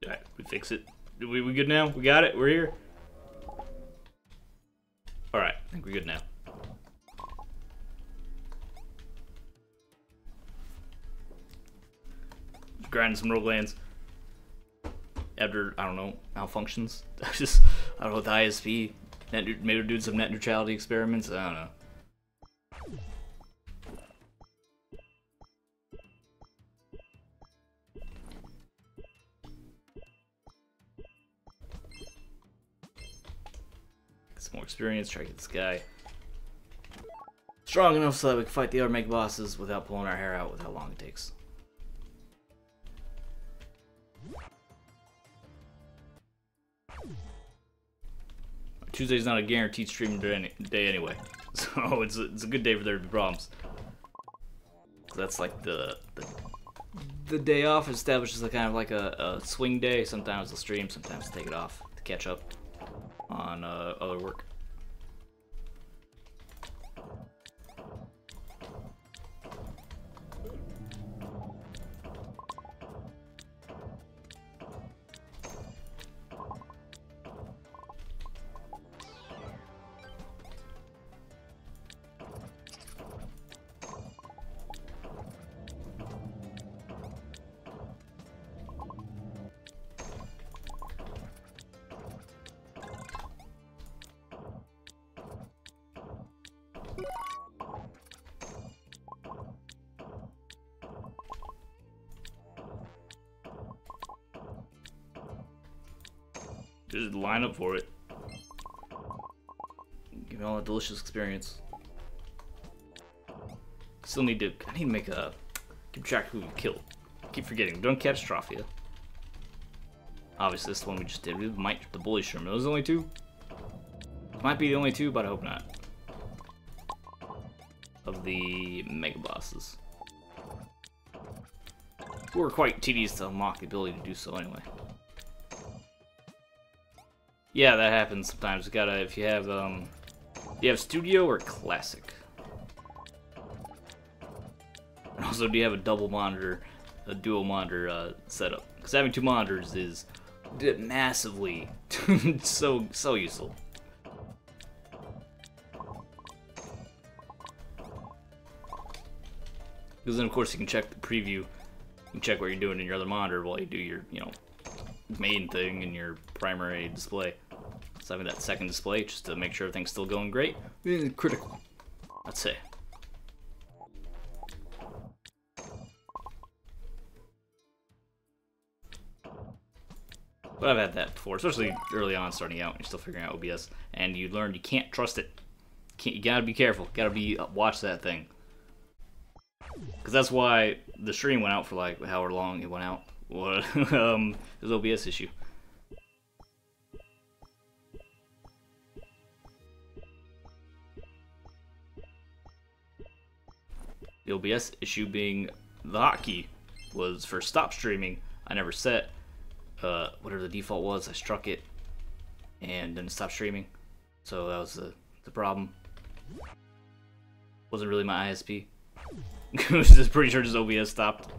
Alright, we fix it. We good now? We got it? We're here? Alright, I think we're good now. Grinding some Roguelands. After, I don't know, malfunctions. I don't know, with the ISP. Maybe we're doing some net neutrality experiments. I don't know. Get some more experience, try to get this guy strong enough so that we can fight the other mega bosses without pulling our hair out with how long it takes. Tuesday's not a guaranteed stream day anyway, so it's a good day for there to be problems. That's like the day off establishes a kind of like a swing day. Sometimes they'll stream, sometimes they'll take it off to catch up on other work. Just line up for it. Give me all a delicious experience. Still need to. I need to make a. Keep track of who we killed. Keep forgetting. Don't catch Trophia. Obviously, this is the one we just did. We might the bully shroom. Those only two. Might be the only two, but I hope not. Of the mega bosses, who are quite tedious to unlock the ability to do so anyway. Yeah, that happens sometimes. You gotta, if you have studio or classic. And also, do you have a double monitor, a dual monitor setup? Because having two monitors is massively so useful. Because then, of course, you can check the preview. You can check what you're doing in your other monitor while you do your, main thing in your primary display. So having that second display just to make sure everything's still going great is critical, I'd say. But I've had that before, especially early on starting out when you're still figuring out OBS, and you learn you can't trust it. You gotta be careful. Gotta watch that thing. Because that's why the stream went out for like however long it went out. What? It was OBS issue. The OBS issue being the hotkey was for stop streaming. I never set whatever the default was. I struck it and then stopped streaming. So that was the problem. Wasn't really my ISP. I was just pretty sure just OBS stopped.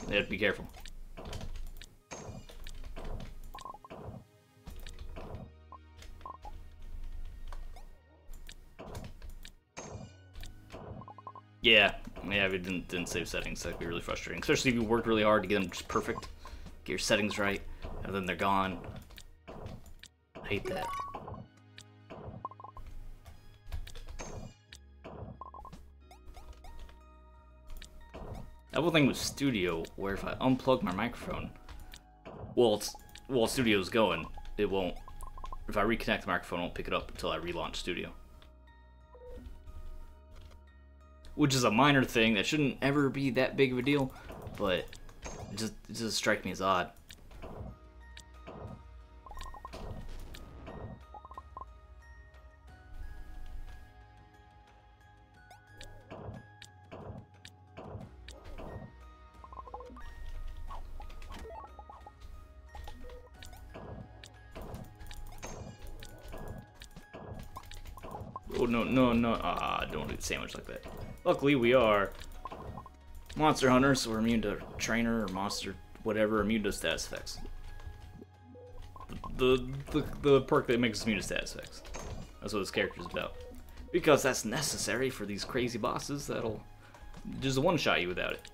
You have to be careful. Yeah, we didn't save settings. That'd be really frustrating, especially if you worked really hard to get them just perfect, get your settings right, and then they're gone. I hate that. That one thing with Studio, where if I unplug my microphone, while Studio's going, it won't. If I reconnect the microphone, it won't pick it up until I relaunch Studio. Which is a minor thing that shouldn't ever be that big of a deal, but it just strikes me as odd. Oh no, no, no. Ah, don't do the sandwich like that. Luckily we are Monster Hunter, so we're immune to Trainer or Monster, whatever, immune to status effects. The perk that makes us immune to status effects. That's what this character's about. Because that's necessary for these crazy bosses that'll just one-shot you without it.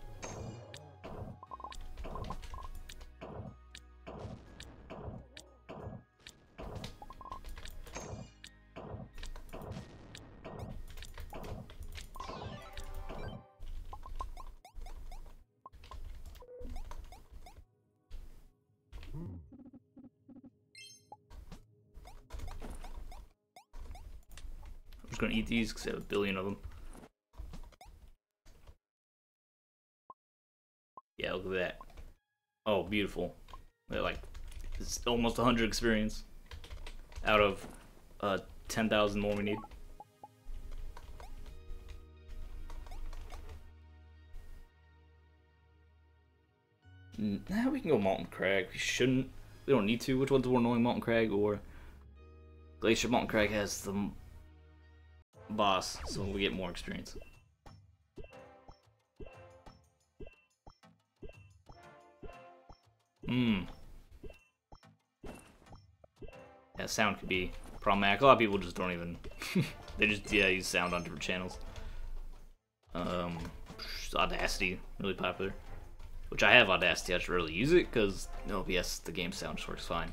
I'm just gonna eat these because I have a billion of them. Yeah, look at that. Oh, beautiful. They're like, it's almost 100 experience out of 10,000 more we need. Nah, we can go Molten Crag. We shouldn't. We don't need to. Which one's more annoying, Molten Crag or Glacier? Molten Crag has the boss, so we get more experience. Yeah, sound could be problematic. A lot of people just don't even. They just use sound on different channels. Audacity, really popular. Which I have Audacity, I should really use it because OBS, the game sound just works fine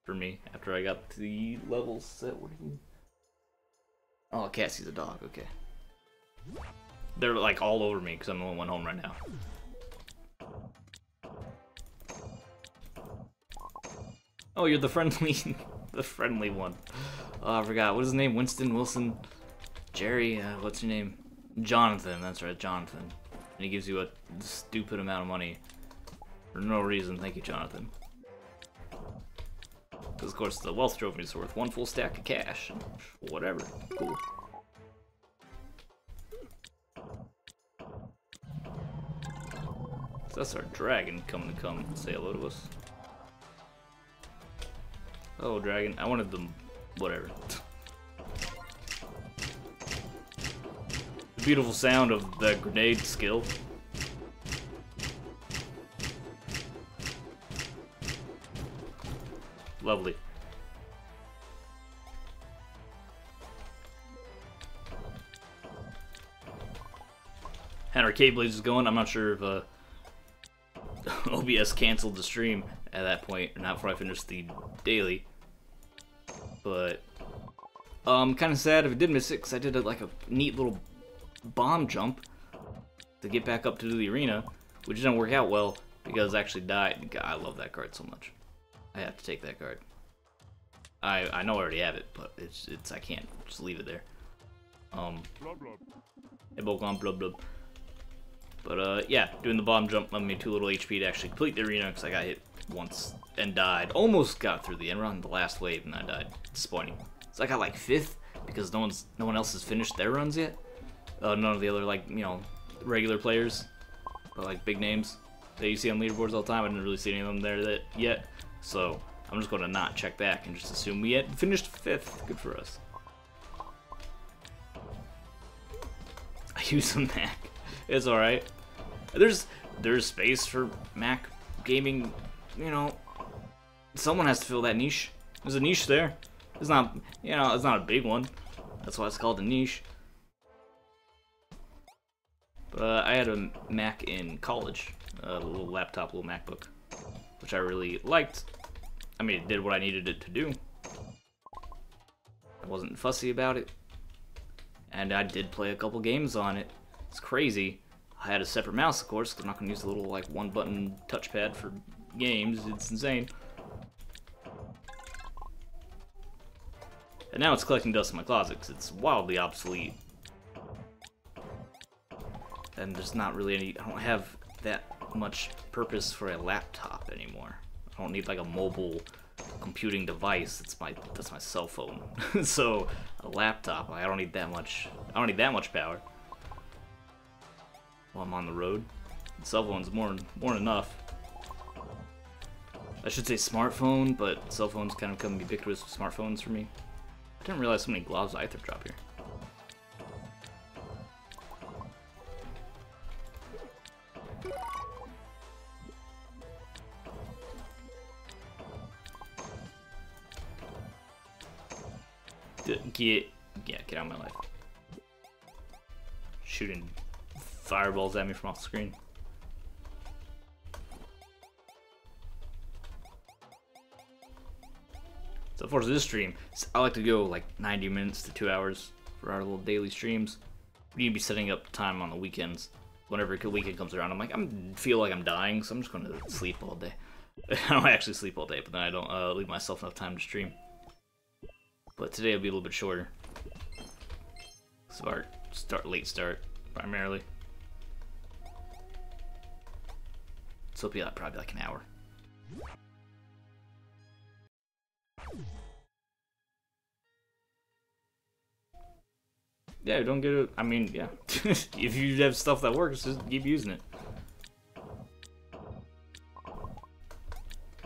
for me after I got the levels set. Oh, Cassie's a dog, okay. They're like all over me because I'm the only one home right now. Oh, you're the friendly, the friendly one. Oh, I forgot. What is his name? Winston, Wilson, Jerry, what's your name? Jonathan, that's right, Jonathan. And he gives you a stupid amount of money for no reason. Thank you, Jonathan. Because, of course, the wealth trophy is worth one full stack of cash. Whatever. Cool. So that's our dragon coming to come and say hello to us. Oh, dragon. I wanted them. Whatever. The beautiful sound of the grenade skill. Lovely. And our K-Blaze is going. I'm not sure if OBS canceled the stream at that point or not before I finished the daily. But kind of sad if I did miss it because I did like a neat little bomb jump to get back up to the arena, which didn't work out well because I actually died. God, I love that card so much. I have to take that card. I know I already have it, but it's I can't just leave it there. Hey, Pokemon, blub blub. But yeah, doing the bomb jump left me too little HP to actually complete the arena because I got hit once and died. Almost got through the end run, the last wave, and I died. Disappointing. So I got like 5th because no one else has finished their runs yet. None of the other like regular players, but like big names that you see on leaderboards all the time. I didn't really see any of them there yet, so I'm just going to not check back and just assume we had finished 5th. Good for us. I use a Mac. It's all right. There's space for Mac gaming. Someone has to fill that niche. There's a niche there. It's not, it's not a big one. That's why it's called a niche. But I had a Mac in college, a little laptop, little MacBook, which I really liked. I mean, it did what I needed it to do. I wasn't fussy about it. And I did play a couple games on it. It's crazy. I had a separate mouse, of course, because I'm not going to use the little, like, one-button touchpad for games. It's insane. And now it's collecting dust in my closet, because it's wildly obsolete. And there's not really any... I don't have that much purpose for a laptop anymore. I don't need, like, a mobile computing device. That's my cell phone. So, a laptop, I don't need that much... I don't need that much power while I'm on the road. The cell phone's more than enough. I should say smartphone, but cell phones kind of become ubiquitous with smartphones for me. I didn't realize so many gloves I could drop here. Get out of my life. Shooting fireballs at me from off the screen. So for this stream, I like to go like 90 minutes to 2 hours for our little daily streams. We need to be setting up time on the weekends. Whenever the weekend comes around, I'm like, feel like I'm dying, so I'm just going to sleep all day. I don't actually sleep all day, but then I don't leave myself enough time to stream. But today will be a little bit shorter. So late start, primarily. So it'll be like, probably like an hour. Yeah, don't get it. I mean, yeah. If you have stuff that works, just keep using it.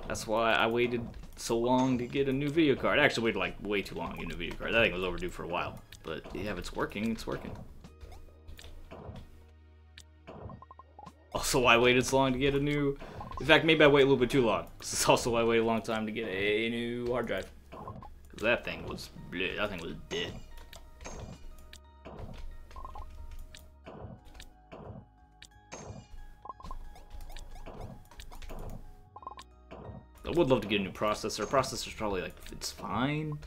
That's why I waited so long to get a new video card. I actually waited like way too long to get a new video card. That thing was overdue for a while. But yeah, if it's working, it's working. Also, I waited so long to get a new... In fact, maybe I waited a little bit too long. It's also why I waited a long time to get a new hard drive. Because that thing was... That thing was dead. I would love to get a new processor. Processor's probably like, it's fine.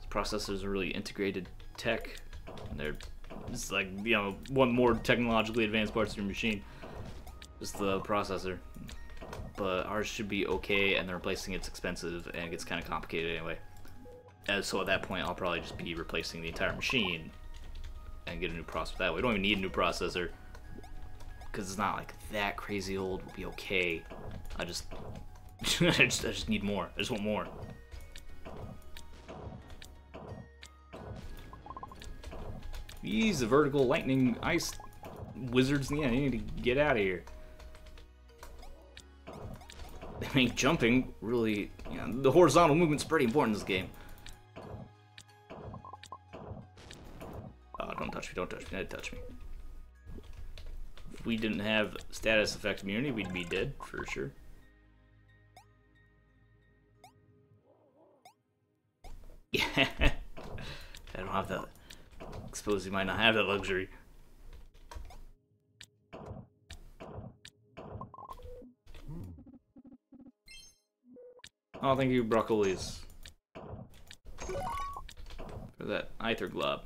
Processors are really integrated tech. And they're just like, you know, one more technologically advanced parts of your machine. Just the processor. But ours should be okay, and the replacing it's expensive, and it gets kind of complicated anyway. And so at that point, I'll probably just be replacing the entire machine and get a new processor that way. We don't even need a new processor because it's not like that crazy old. We'll be okay. I just need more. I just want more. These vertical lightning ice wizards in the end. I need to get out of here. They make jumping really, you know, the horizontal movement's pretty important in this game. Oh, don't touch me, don't touch me, don't touch me. If we didn't have status effect immunity, we'd be dead for sure. Yeah, I don't have that. I suppose you might not have that luxury. Oh, thank you, broccolis, for that ether glob.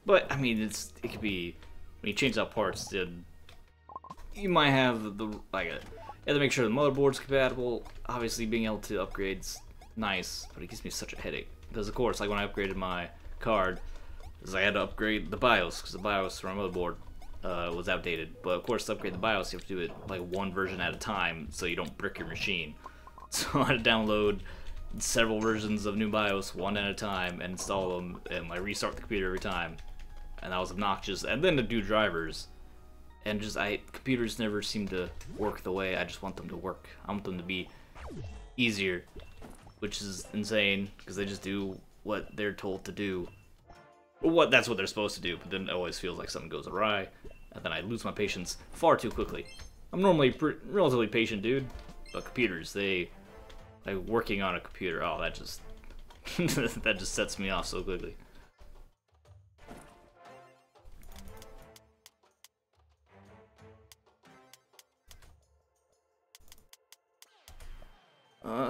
But I mean, it could be when you change out parts, then you might have the you have to make sure the motherboard's compatible. Obviously, being able to upgrade's nice, but it gives me such a headache because, of course, like when I upgraded my card, I had to upgrade the BIOS because the BIOS for my motherboard was outdated. But of course, to upgrade the BIOS, you have to do it like one version at a time, so you don't brick your machine. So I had to download several versions of new BIOS one at a time and install them, and I restart the computer every time. And that was obnoxious. And then to do drivers, and just computers never seem to work the way I just want them to work. I want them to be easier, which is insane because they just do what they're told to do. That's what they're supposed to do, but then it always feels like something goes awry, and then I lose my patience far too quickly. I'm normally relatively patient dude, but computers, like working on a computer, oh, that just that just sets me off so quickly.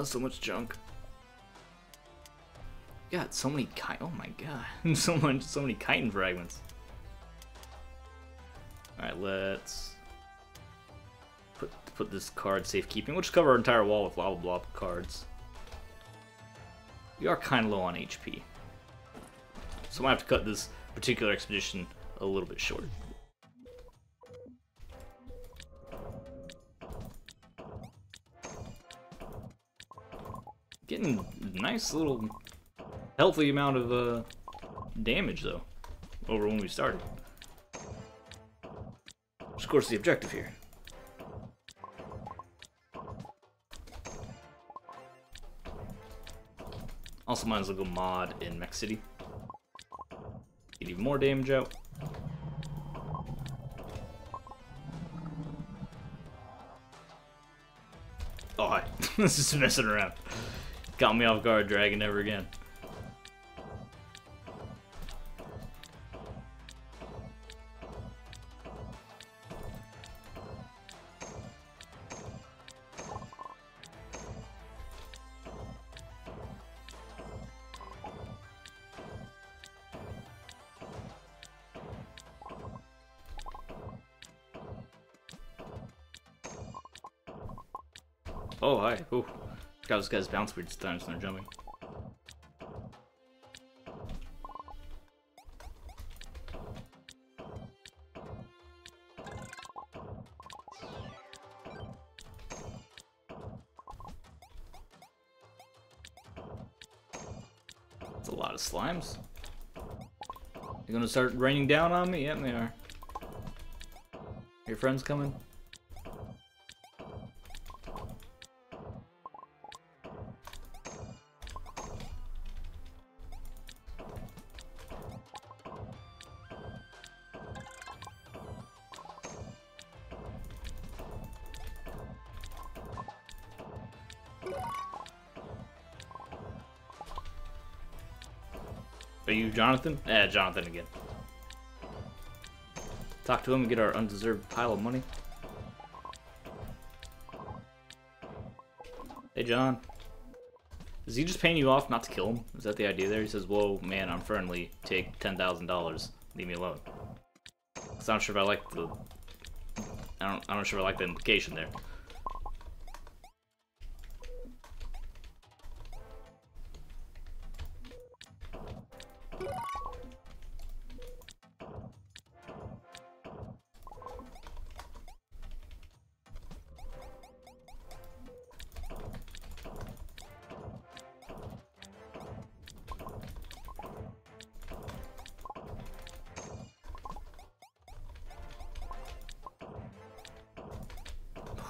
So much junk. God, so many oh my god, so many chitin fragments. Alright, let's put this card safekeeping. We'll just cover our entire wall with blah blah blah cards. We are kind of low on HP, so I might have to cut this particular expedition a little bit short. Getting a nice little healthy amount of damage though over when we started. Which of course is the objective here. Also might as well go mod in Mech City. Get even more damage out. This is messing around. Got me off guard, dragon, never again. Oh, hi. Ooh. Got those guys bounce weird times when they're jumping. That's a lot of slimes. You gonna start raining down on me? Yep, they are. Your friends coming? Are you Jonathan? Eh, Jonathan again. Talk to him and get our undeserved pile of money. Hey, John. Is he just paying you off not to kill him? Is that the idea there? He says, whoa, man, I'm friendly. Take $10,000. Leave me alone. Cause I'm not sure if I like the... I'm not sure if I like the implication there.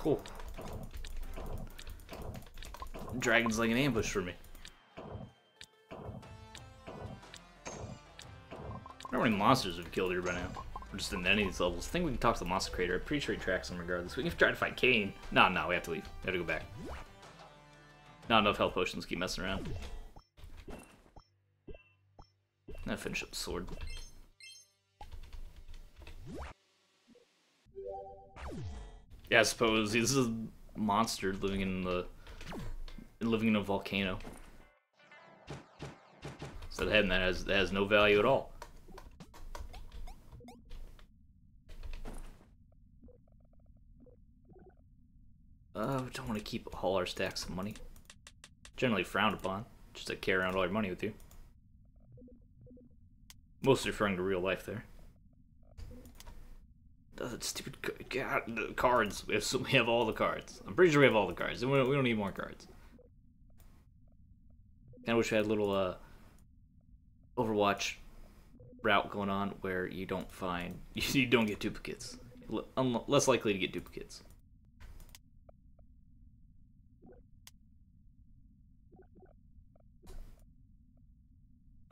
Oh. Dragon's like an ambush for me. I don't know how many monsters we've killed here by now. Or just in any of these levels. I think we can talk to the monster creator. I'm pretty sure he tracks them regardless. We can try to fight Cain. No, we have to leave. We have to go back. Not enough health potions to keep messing around. I'll finish up the sword. Yeah, I suppose this is a monster living in a volcano. So the head that has no value at all. We don't want to keep all our stacks of money. Generally frowned upon, just to carry around all your money with you. Mostly referring to real life there. That stupid God, the cards. We have all the cards. I'm pretty sure we have all the cards. We don't need more cards. Kinda wish we had a little Overwatch route going on where you don't get duplicates. Less likely to get duplicates.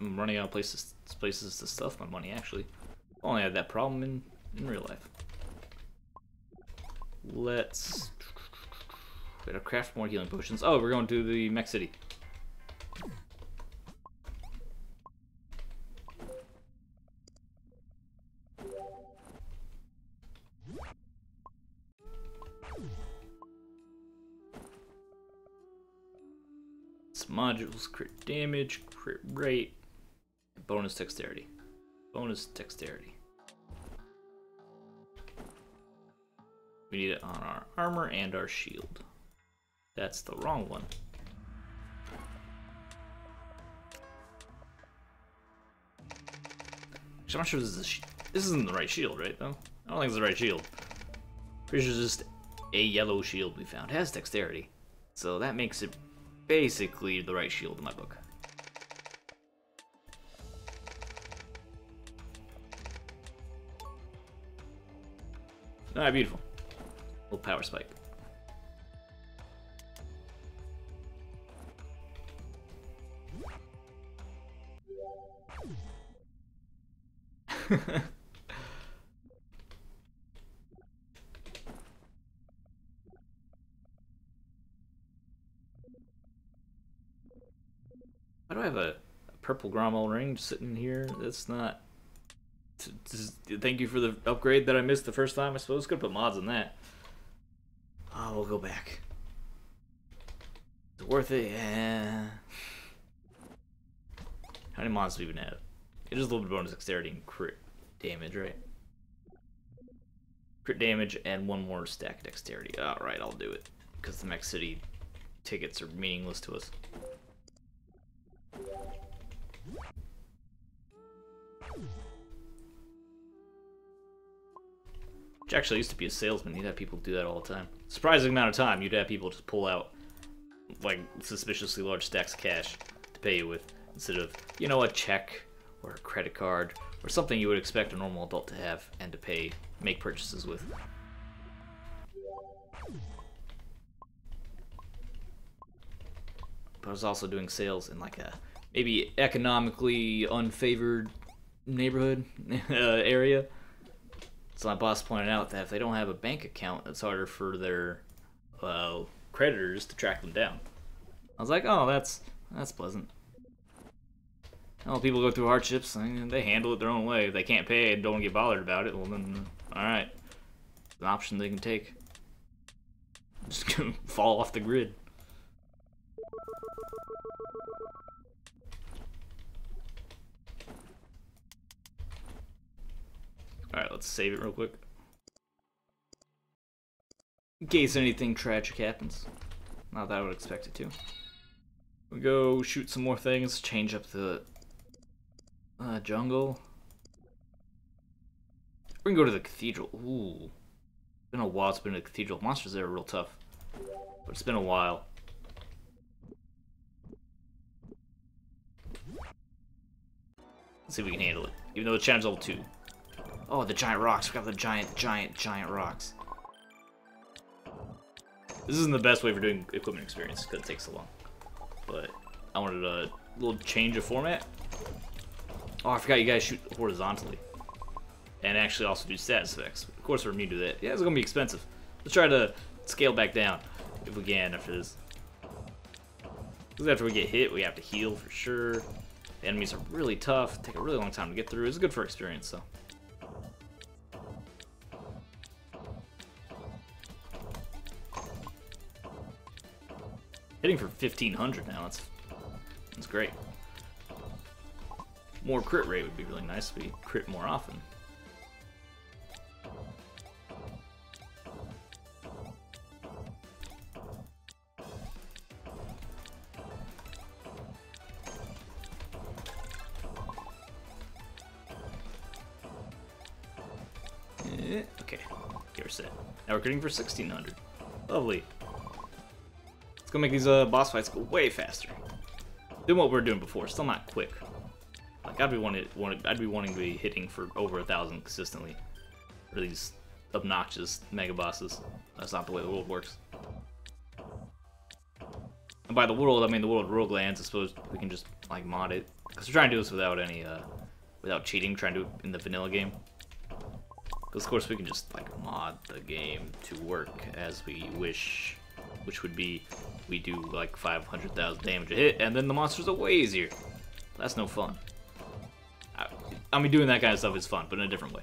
I'm running out of places to stuff my money, actually. I only had that problem in real life. Let's... gotta craft more healing potions. Oh, we're going to the mech city. Some modules, crit damage, crit rate, bonus dexterity. Bonus dexterity. We need it on our armor and our shield. That's the wrong one. Actually, I'm not sure this isn't the right shield, right, though? I don't think it's the right shield. Pretty sure it's just a yellow shield we found. It has dexterity. So that makes it basically the right shield in my book. Ah, beautiful. Little power spike. Why do I have a purple Grommel ring just sitting here? That's not... Thank you for the upgrade that I missed the first time, I suppose. Could put mods on that. Oh, we'll go back. Is it worth it? Yeah. How many mods do we even have? It is a little bit of bonus dexterity and crit damage, right? Crit damage and one more stack of dexterity. Alright, I'll do it. Because the Mech City tickets are meaningless to us. Which actually used to be a salesman. You'd have people do that all the time. Surprising amount of time, you'd have people just pull out like suspiciously large stacks of cash to pay you with, instead of, you know, a check or a credit card or something you would expect a normal adult to have and to make purchases with. But I was also doing sales in like a maybe economically unfavored neighborhood area. So my boss pointed out that if they don't have a bank account, it's harder for their creditors to track them down. I was like, oh, that's pleasant. Well, people go through hardships, and they handle it their own way. If they can't pay and don't get bothered about it, well then, alright. It's an option they can take. Just gonna fall off the grid. Alright, let's save it real quick. In case anything tragic happens. Not that I would expect it to. We go shoot some more things, change up the jungle. We can go to the cathedral. Ooh. It's been a while since I've been to the cathedral. Monsters there are real tough. But it's been a while. Let's see if we can handle it. Even though the challenge level 2. Oh, the giant rocks. We got the giant rocks. This isn't the best way for doing equipment experience because it takes so long. But I wanted a little change of format. Oh, I forgot you guys shoot horizontally. And actually also do status effects. Of course, for me to do that. Yeah, it's going to be expensive. Let's try to scale back down if we can after this. Because after we get hit, we have to heal for sure. The enemies are really tough. Take a really long time to get through. It's good for experience, though. Hitting for 1500 now. That's great. More crit rate would be really nice if we crit more often. Okay, here we're set. Now we're critting for 1600. Lovely. Let's go make these boss fights go way faster than what we were doing before. Still not quick. Like I'd be wanting to be hitting for over 1,000 consistently for these obnoxious mega bosses. That's not the way the world works. And by the world, I mean the world of Roguelands. I suppose we can just like mod it because we're trying to do this without any without cheating. Trying to do it in the vanilla game. Because of course we can just like mod the game to work as we wish, which would be we do like 500,000 damage a hit, and then the monsters are way easier. That's no fun. I mean, doing that kind of stuff is fun, but in a different way.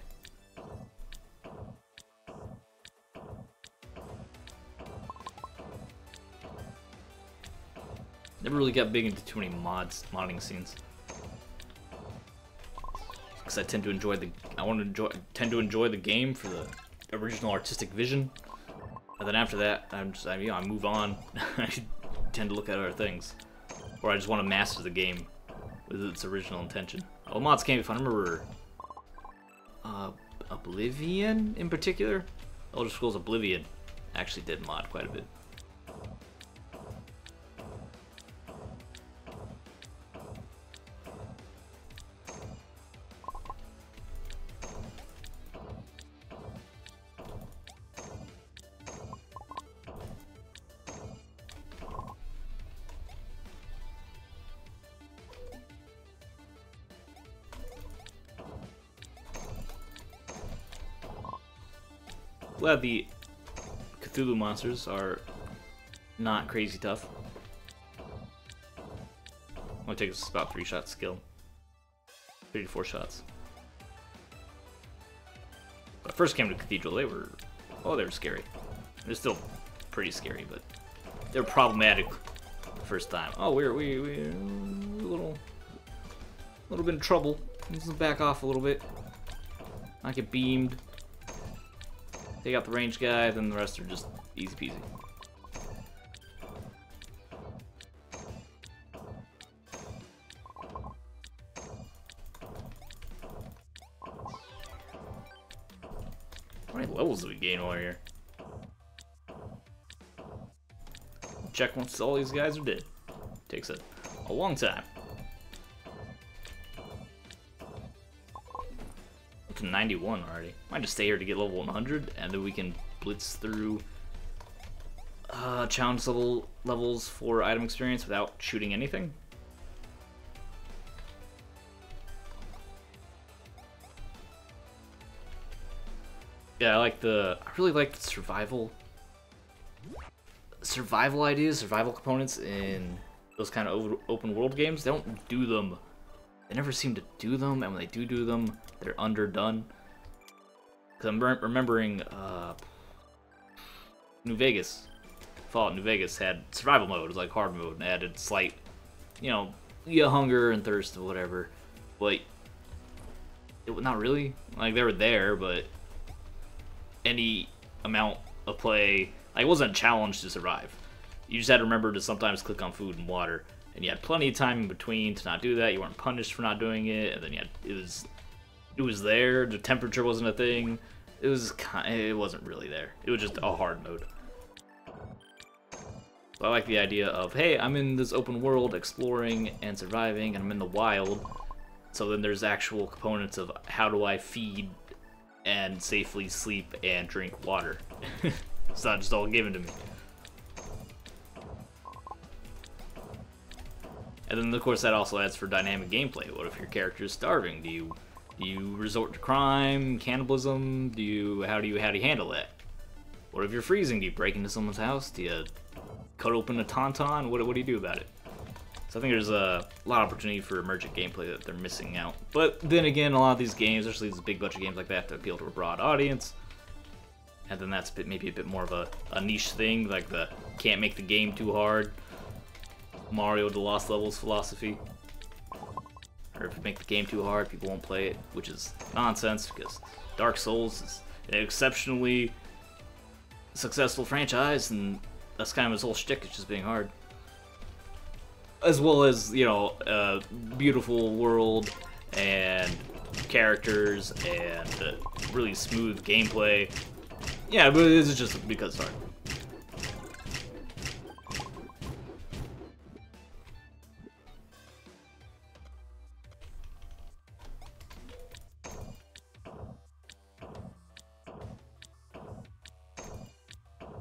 Never really got big into too many modding scenes. Because I tend to enjoy tend to enjoy the game for the original artistic vision, and then after that, I move on. I tend to look at other things, or I just want to master the game with its original intention. Oh, mods can be fun. I remember Oblivion in particular. Elder Scrolls Oblivion actually did mod quite a bit. Glad the Cthulhu monsters are not crazy tough. Only takes us about 3 shots to kill. 3 to 4 shots. When I first came to Cathedral, they were scary. They're still pretty scary, but they're problematic the first time. Oh, we're a little bit in trouble. Let's back off a little bit. Not get beamed. Take out the range guy, then the rest are just easy peasy. How many levels do we gain while we're here? Check once all these guys are dead. Takes a long time. Up to 91 already. Might just stay here to get level 100, and then we can blitz through challenge levels for item experience without shooting anything. Yeah, I really like the survival ideas, survival components in those kind of open world games. They don't do them. They never seem to do them, and when they do them, they're underdone. Because I'm remembering New Vegas. Fallout New Vegas had survival mode. It was like hard mode, and added slight, hunger and thirst or whatever. But not really. Like, they were there, but any amount of play, like, it wasn't a challenge to survive. You just had to remember to sometimes click on food and water, and you had plenty of time in between to not do that. You weren't punished for not doing it, and then it was there. The temperature wasn't a thing. It wasn't really there. It was just a hard mode. But I like the idea of, hey, I'm in this open world exploring and surviving, and I'm in the wild. So then there's actual components of how do I feed and safely sleep and drink water. It's not just all given to me. And then of course that also adds for dynamic gameplay. What if your character is starving? Do you resort to crime, cannibalism? How do you handle that? What if you're freezing? Do you break into someone's house? Do you cut open a tauntaun? What do you do about it? So I think there's a lot of opportunity for emergent gameplay that they're missing out. But then again, a lot of these games, especially these big budget games like that, have to appeal to a broad audience. And then that's maybe a bit more of a niche thing, like the can't make the game too hard, Mario the Lost Levels philosophy. Or if you make the game too hard, people won't play it, which is nonsense because Dark Souls is an exceptionally successful franchise, and that's kind of his whole shtick, it's just being hard. As well as, a beautiful world and characters and really smooth gameplay. Yeah, but this is just because it's hard.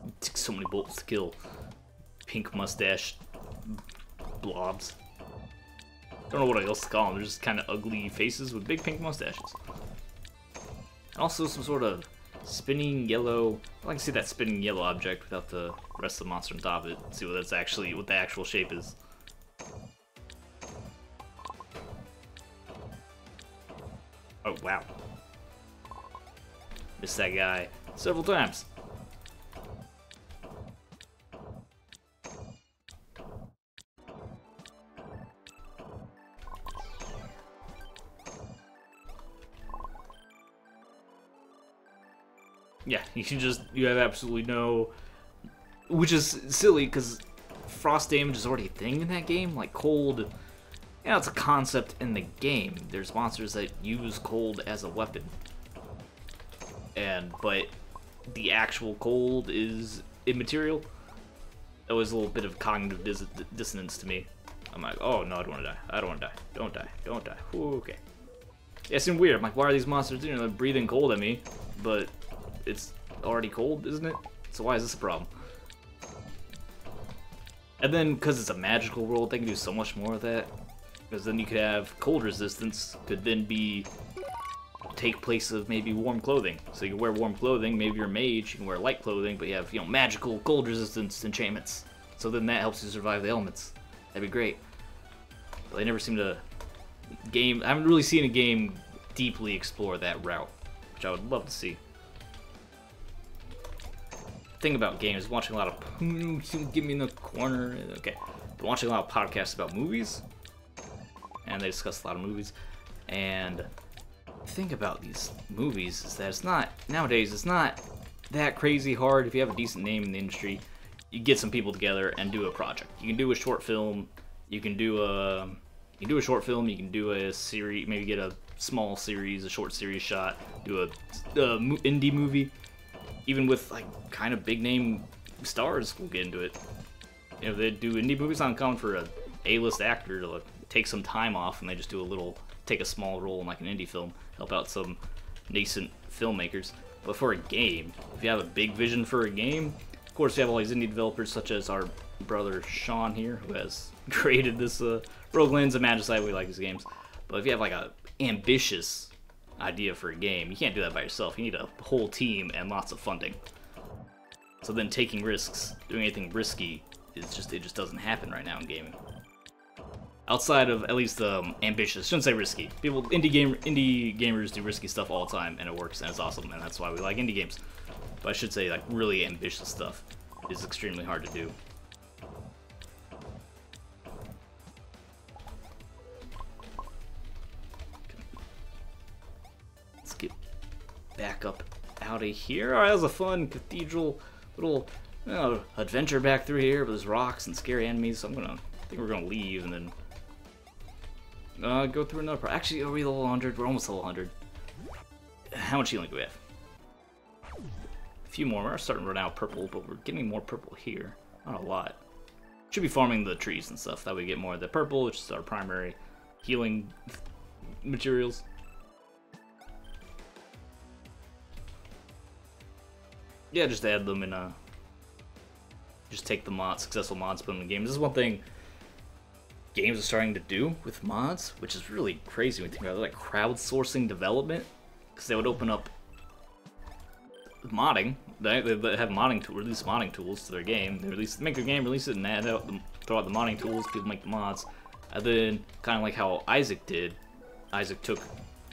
It took so many bullets to kill pink mustache blobs. Don't know what else to call them. They're just kind of ugly faces with big pink mustaches. And also some sort of spinning yellow. I like to see that spinning yellow object without the rest of the monster on top of it. See what the actual shape is. Oh wow! Missed that guy several times. Yeah, you have absolutely no, which is silly because frost damage is already a thing in that game. Like cold, it's a concept in the game. There's monsters that use cold as a weapon, but the actual cold is immaterial. That was a little bit of cognitive dissonance to me. I'm like, oh no, I don't want to die. I don't want to die. Don't die. Don't die. Ooh, okay. Yeah, it seemed weird. I'm like, why are these monsters they're breathing cold at me? But it's already cold, isn't it? So why is this a problem? And then, because it's a magical world, they can do so much more with that. Because then you could have cold resistance, could then take place of maybe warm clothing. So you can wear warm clothing, maybe you're a mage, you can wear light clothing, but you have, magical cold resistance enchantments. So then that helps you survive the elements. That'd be great. But they never seem to I haven't really seen a game deeply explore that route, which I would love to see. Thing about games, watching a lot of get me in the corner. Okay, but watching a lot of podcasts about movies, and they discuss a lot of movies. And the thing about these movies is that it's not nowadays. It's not that crazy hard if you have a decent name in the industry. You get some people together and do a project. You can do a short film. You can do a short film. You can do a series. Maybe get a small series, a short series shot. Do a indie movie. Even with like kind of big name stars, we'll get into it. You know, they do indie movies. Not uncommon for a A-list actor to like, take some time off and they just take a small role in like an indie film, help out some nascent filmmakers. But for a game, if you have a big vision for a game, of course you have all these indie developers such as our brother Sean here, who has created this Roguelands and Magicite. We like his games. But if you have like a ambitious idea for a game, you can't do that by yourself. You need a whole team and lots of funding. So then taking risks, doing anything risky, it just doesn't happen right now in gaming. Outside of at least ambitious, shouldn't say risky. Indie gamers do risky stuff all the time, and it works, and it's awesome, and that's why we like indie games. But I should say like really ambitious stuff is extremely hard to do. Get back up out of here. Alright, that was a fun cathedral little adventure back through here, but there's rocks and scary enemies, so I think we're gonna leave and then go through another part. Actually, are we level 100? We're almost level 100. How much healing do we have? A few more. We're starting to run out of purple, but we're getting more purple here. Not a lot. Should be farming the trees and stuff. That way we get more of the purple, which is our primary healing materials. Yeah, just add them and just take the successful mods, put them in the game. This is one thing games are starting to do with mods, which is really crazy when you think about it, like crowdsourcing development, because they would open up modding. They have release modding tools to their game. They make their game, release it, and throw out the modding tools. People make the mods, and then kind of like how Isaac did. Isaac took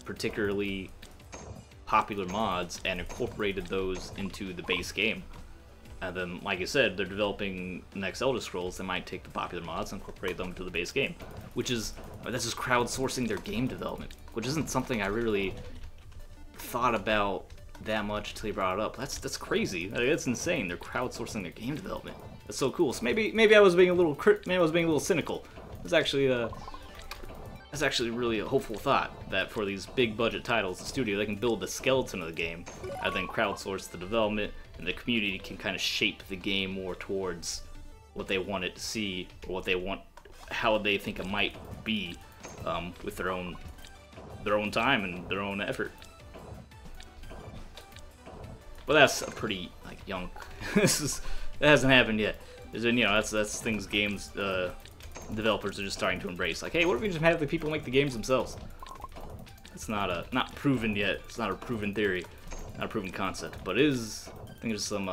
particularly popular mods and incorporated those into the base game. And then, like I said, they're developing the next Elder Scrolls. They might take the popular mods and incorporate them to the base game, that's just crowdsourcing their game development, which isn't something I really thought about that much until you brought it up. That's crazy. Like, that's insane. They're crowdsourcing their game development. That's so cool. So maybe I was being a little cynical. It's actually That's actually really a hopeful thought, that for these big budget titles, the studio, they can build the skeleton of the game and then crowdsource the development, and the community can kind of shape the game more towards what they want it to see, or how they think it might be, with their own time and their own effort. But that's a pretty young. That hasn't happened yet. That's things games developers are just starting to embrace. Like, hey, what if we just have the people make the games themselves? It's not proven yet. It's not a proven theory, not a proven concept. But I think there's some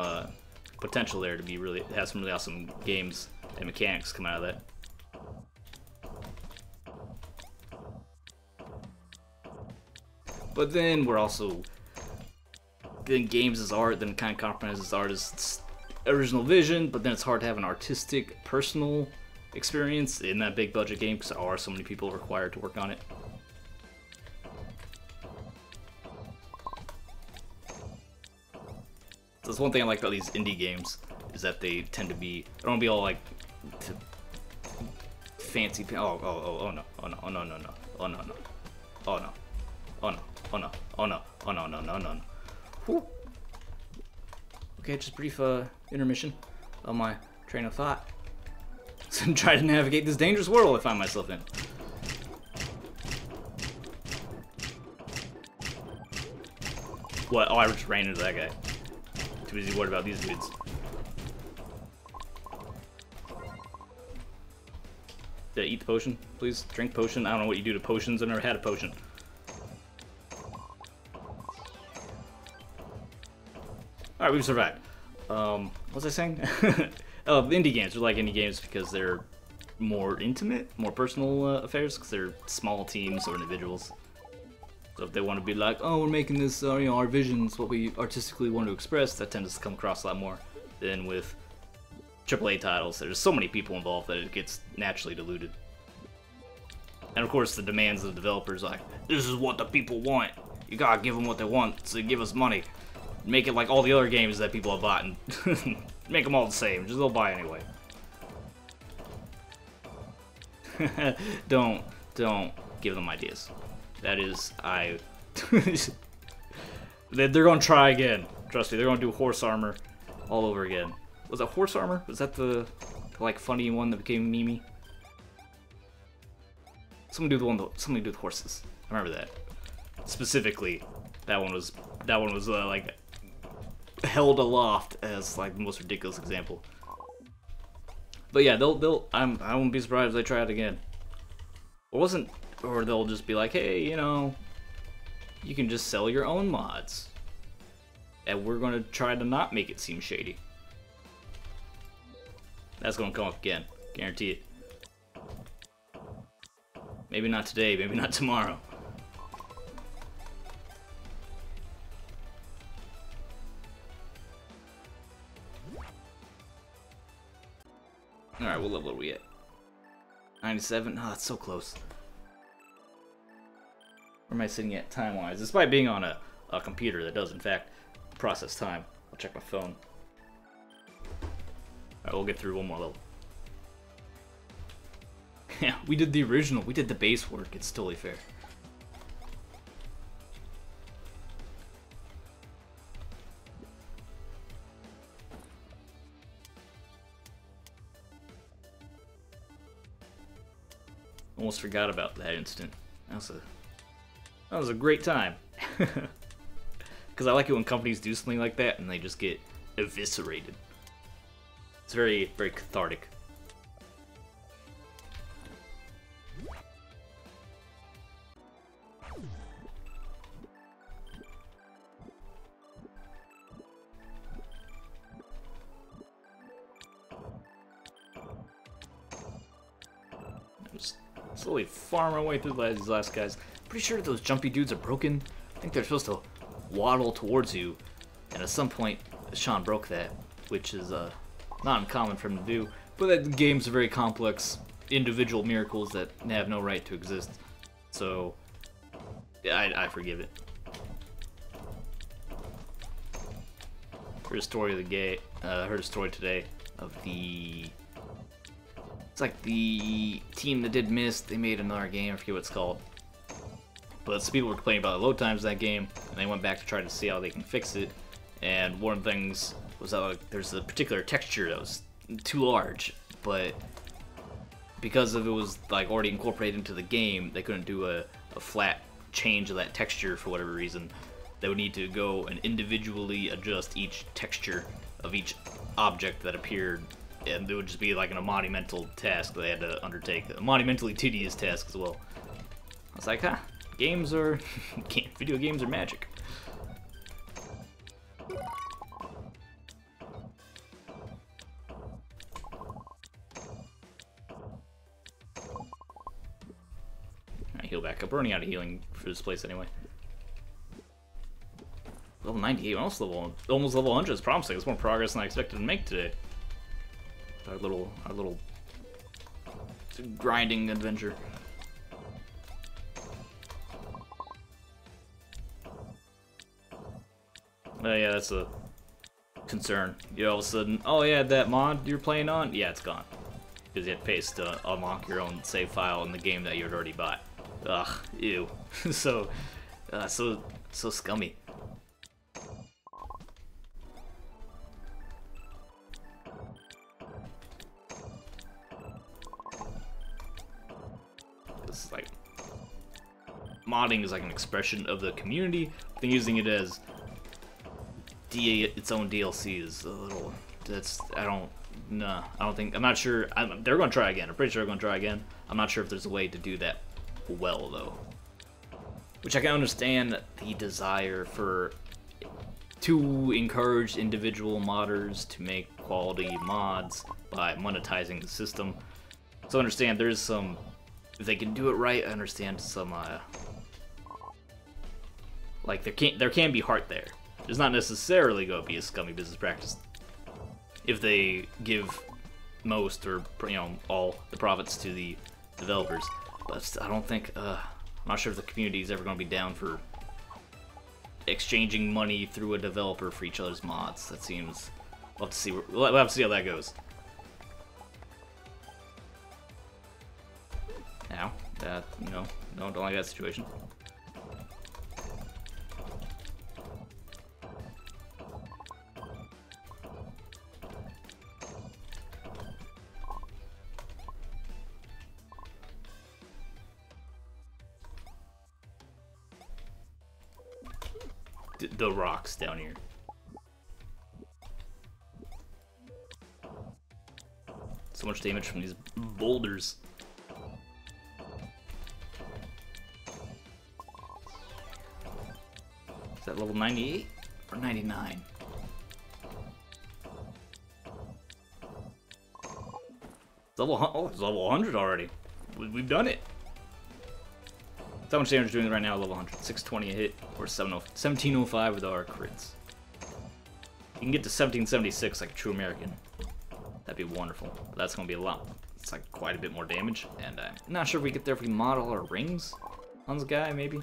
potential there to have some really awesome games and mechanics come out of that. But then we're also games as art, then it kind of compromises artist's original vision. But then it's hard to have an artistic, personal experience in that big budget game because there are so many people required to work on it. So that's one thing I like about these indie games, is that they tend to be, they don't be all fancy. Oh no, oh no, oh no, no, no, oh no, no, oh no, oh no, oh no, oh no, oh no, no, no, no. Whew. Okay, just brief intermission of my train of thought. And try to navigate this dangerous world I find myself in. What? Oh, I just ran into that guy. Too busy worried about these dudes. Did I eat the potion, please? Drink potion? I don't know what you do to potions. I've never had a potion. Alright, we've survived. What was I saying? Oh, indie games. We like indie games because they're more intimate, more personal affairs, because they're small teams or individuals. So if they want to be like, oh, we're making this, you know, our visions, what we artistically want to express, that tends to come across a lot more than with AAA titles. There's so many people involved that it gets naturally diluted. And of course, the demands of the developers, like, this is what the people want. You gotta give them what they want, so give us money. Make it like all the other games that people have bought, and make them all the same. Just they'll buy anyway. Don't give them ideas. That is, they're gonna try again. Trust me, they're gonna do horse armor all over again. Was that horse armor? Was that the like funny one that became meme? Something to do with horses. I remember that specifically. That one was like held aloft as like the most ridiculous example. But yeah, I won't be surprised if they try it again. Or they'll just be like, hey, you know, you can just sell your own mods, and we're gonna try to not make it seem shady. That's gonna come up again, guarantee it. Maybe not today, maybe not tomorrow. Alright, what level are we at? 97? Oh, that's so close. Where am I sitting at time-wise? Despite being on a computer that does, in fact, process time. I'll check my phone. Alright, we'll get through one more level. Yeah, we did the original. We did the base work. It's totally fair. Almost forgot about that instant. That was a great time. Because I like it when companies do something like that and they just get eviscerated. It's very, very cathartic. Just slowly farm our way through these last guys. Pretty sure those jumpy dudes are broken. I think they're supposed to waddle towards you, and at some point Sean broke that, which is not uncommon for him to do. But that game's very complex, individual miracles that have no right to exist. So yeah, I forgive it. Heard a story of the game. Heard a story today of the. It's like the team that did Myst. They made another game. I forget what it's called. But some people were complaining about the load times in that game, and they went back to try to see how they can fix it. And one of the things was that like, there's a particular texture that was too large, but because of it was like already incorporated into the game, they couldn't do a flat change of that texture for whatever reason. They would need to go and individually adjust each texture of each object that appeared, and it would just be like a monumental task they had to undertake, a monumentally tedious task as well. I was like, huh, games are, video games are magic. I heal back up. We're running out of healing for this place anyway. Level 98, almost level 100 is promising. It's more progress than I expected to make today. Our little grinding adventure. Yeah, that's a concern. You all of a sudden, oh yeah, that mod you're playing on, yeah, it's gone. Because you had to pay to unlock your own save file in the game that you had already bought. Ugh, ew. so scummy. It's like modding is like an expression of the community. I think using it as its own DLC is a little. I'm not sure. They're gonna try again. I'm pretty sure they're gonna try again. I'm not sure if there's a way to do that well though. Which I can understand the desire to encourage individual modders to make quality mods by monetizing the system. So understand there's some, if they can do it right, I understand some like there can be heart there. There's not necessarily going to be a scummy business practice if they give most or all the profits to the developers. But I don't think I'm not sure if the community is ever going to be down for exchanging money through a developer for each other's mods. That seems, we'll have to see. We'll have to see how that goes. Now that no, don't like that situation. The rocks down here. So much damage from these boulders. Is that level 98 or 99? It's level 100 already. We've done it. How much damage doing right now? Level 100, 620 a hit, or 1705 with our crits. You can get to 1776 like a true American. That'd be wonderful. But that's gonna be a lot. It's like quite a bit more damage, and I'm not sure if we get there if we mod all our rings on this guy, maybe.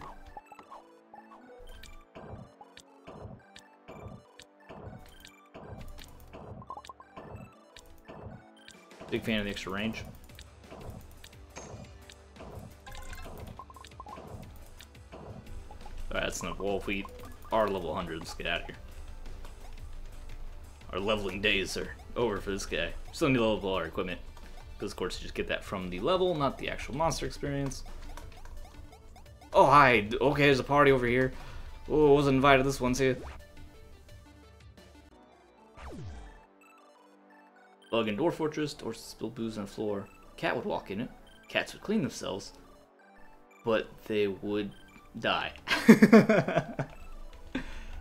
Big fan of the extra range. Alright, that's enough. Well, if we are level 100, let's get out of here. Our leveling days are over for this guy. Still need to level all our equipment. Because, of course, you just get that from the level, not the actual monster experience. Oh, hi. Okay, there's a party over here. Oh, I wasn't invited to this one, see? Bug in Door Fortress. Doors spill booze on the floor. Cat would walk in it. Cats would clean themselves. But they would die.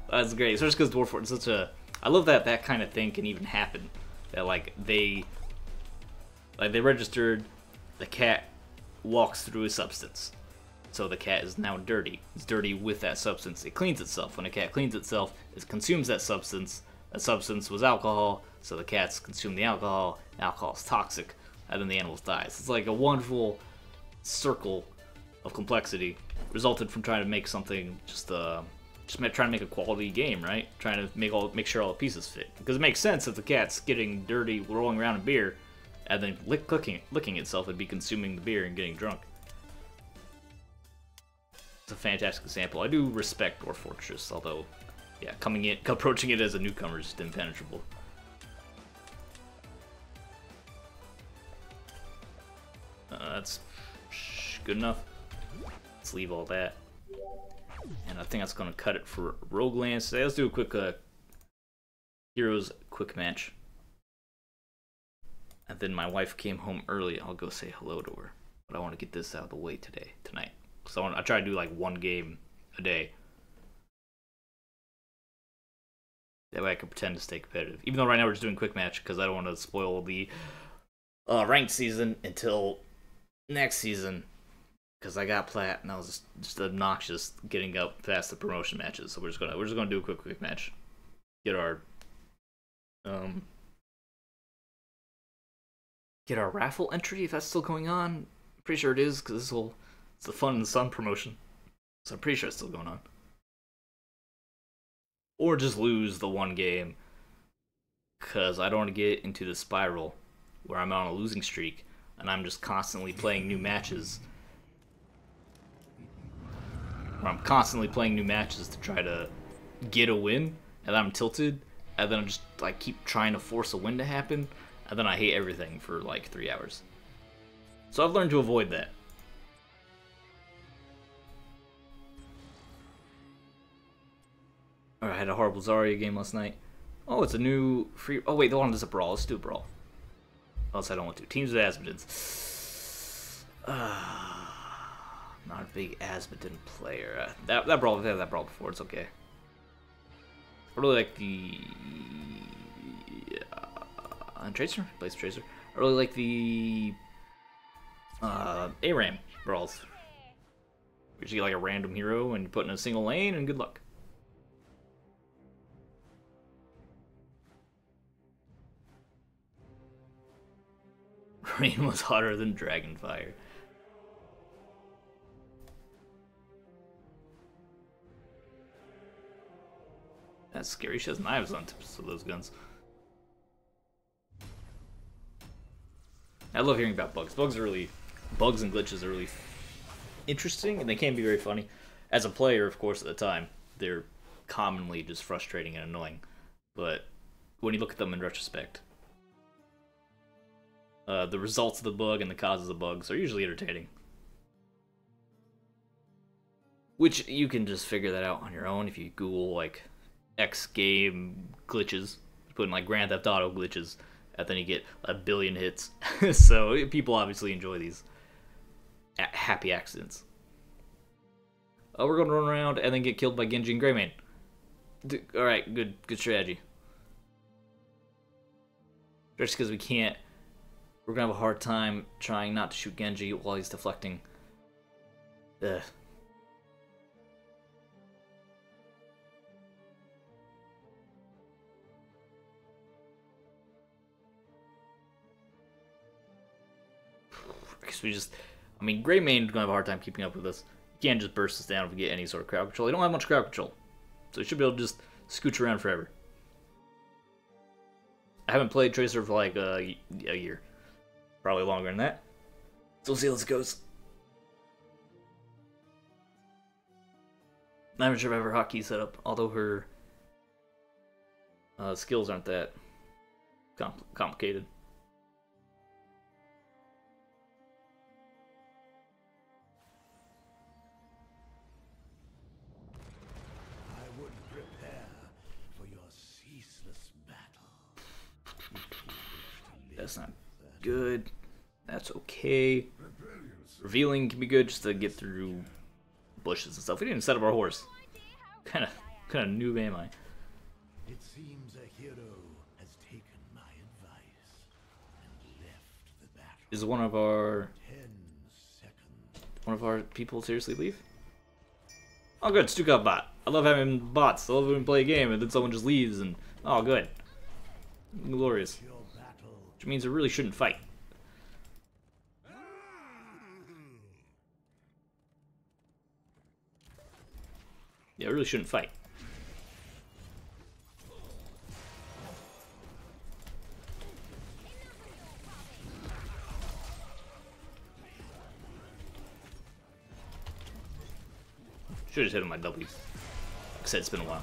That's great, especially because Dwarf Fortress is such a... I love that that kind of thing can even happen. That like they registered the cat walks through a substance. So the cat is now dirty. It's dirty with that substance. It cleans itself. When a cat cleans itself, it consumes that substance. That substance was alcohol, so the cats consume the alcohol. Alcohol is toxic, and then the animals die. So it's like a wonderful circle of complexity resulted from trying to make something just trying to make a quality game, right? Trying to make sure all the pieces fit. Because it makes sense if the cat's getting dirty, rolling around in beer, and then licking itself, it'd be consuming the beer and getting drunk. It's a fantastic example. I do respect Dwarf Fortress, although, yeah, approaching it as a newcomer is just impenetrable. That's good enough. Let's leave all that. And I think that's going to cut it for Roguelands today. Let's do a quick Heroes quick match. And then my wife came home early. I'll go say hello to her. But I want to get this out of the way tonight. So I try to do like one game a day. That way I can pretend to stay competitive. Even though right now we're just doing quick match because I don't want to spoil the ranked season until next season. Because I got plat and I was just obnoxious getting up past the promotion matches. So we're just gonna do a quick match. Get our raffle entry if that's still going on. Pretty sure it is because it's the Fun in the Sun promotion. So I'm pretty sure it's still going on. Or just lose the one game because I don't want to get into the spiral where I'm on a losing streak and I'm just constantly playing new matches. Where I'm constantly playing new matches to try to get a win, and then I'm tilted, and then I'm just like keep trying to force a win to happen, and then I hate everything for like 3 hours. So I've learned to avoid that. Alright, I had a horrible Zarya game last night. Oh, it's a new free... Oh wait, the one is a brawl. Let's do a brawl. Else I don't want to. Teams with Asmodens. Not a big Asmodin player. That brawl, I've had that brawl before. It's okay. I really like the Tracer. Plays Tracer. I really like the ARAM brawls. You just get like a random hero and you put in a single lane and good luck. Rain was hotter than Dragonfire. That's scary. She has knives on tips of those guns. I love hearing about bugs. Bugs and glitches are really interesting, and they can be very funny. As a player, of course, at the time, they're commonly just frustrating and annoying. But when you look at them in retrospect, the results of the bug and the causes of bugs are usually entertaining. Which you can just figure that out on your own if you Google like X game glitches, put in like Grand Theft Auto glitches, and then you get a billion hits. So people obviously enjoy these happy accidents. Oh, we're gonna run around and then get killed by Genji and Greymane. All right, good strategy. Just because we can't, we're gonna have a hard time trying not to shoot Genji while he's deflecting. Ugh. I mean, Greymane is gonna have a hard time keeping up with us. You can't just burst us down if we get any sort of crowd control. They don't have much crowd control, so you should be able to just scooch around forever. I haven't played Tracer for like a year, probably longer than that. So we'll see how this goes. Not even sure if I have her hotkey set up, although her skills aren't that complicated. That's not good. That's okay. Revealing can be good just to get through bushes and stuff. We didn't set up our horse. Kind of noob am I? It seems a hero has taken my advice and left the battle. Is one of our people seriously leave? Oh, good, Stukov bot. I love having bots. I love when we play a game and then someone just leaves and oh, good, glorious. Which means we really shouldn't fight. Yeah, we really shouldn't fight. Should have hit him my W. Like I said, it's been a while.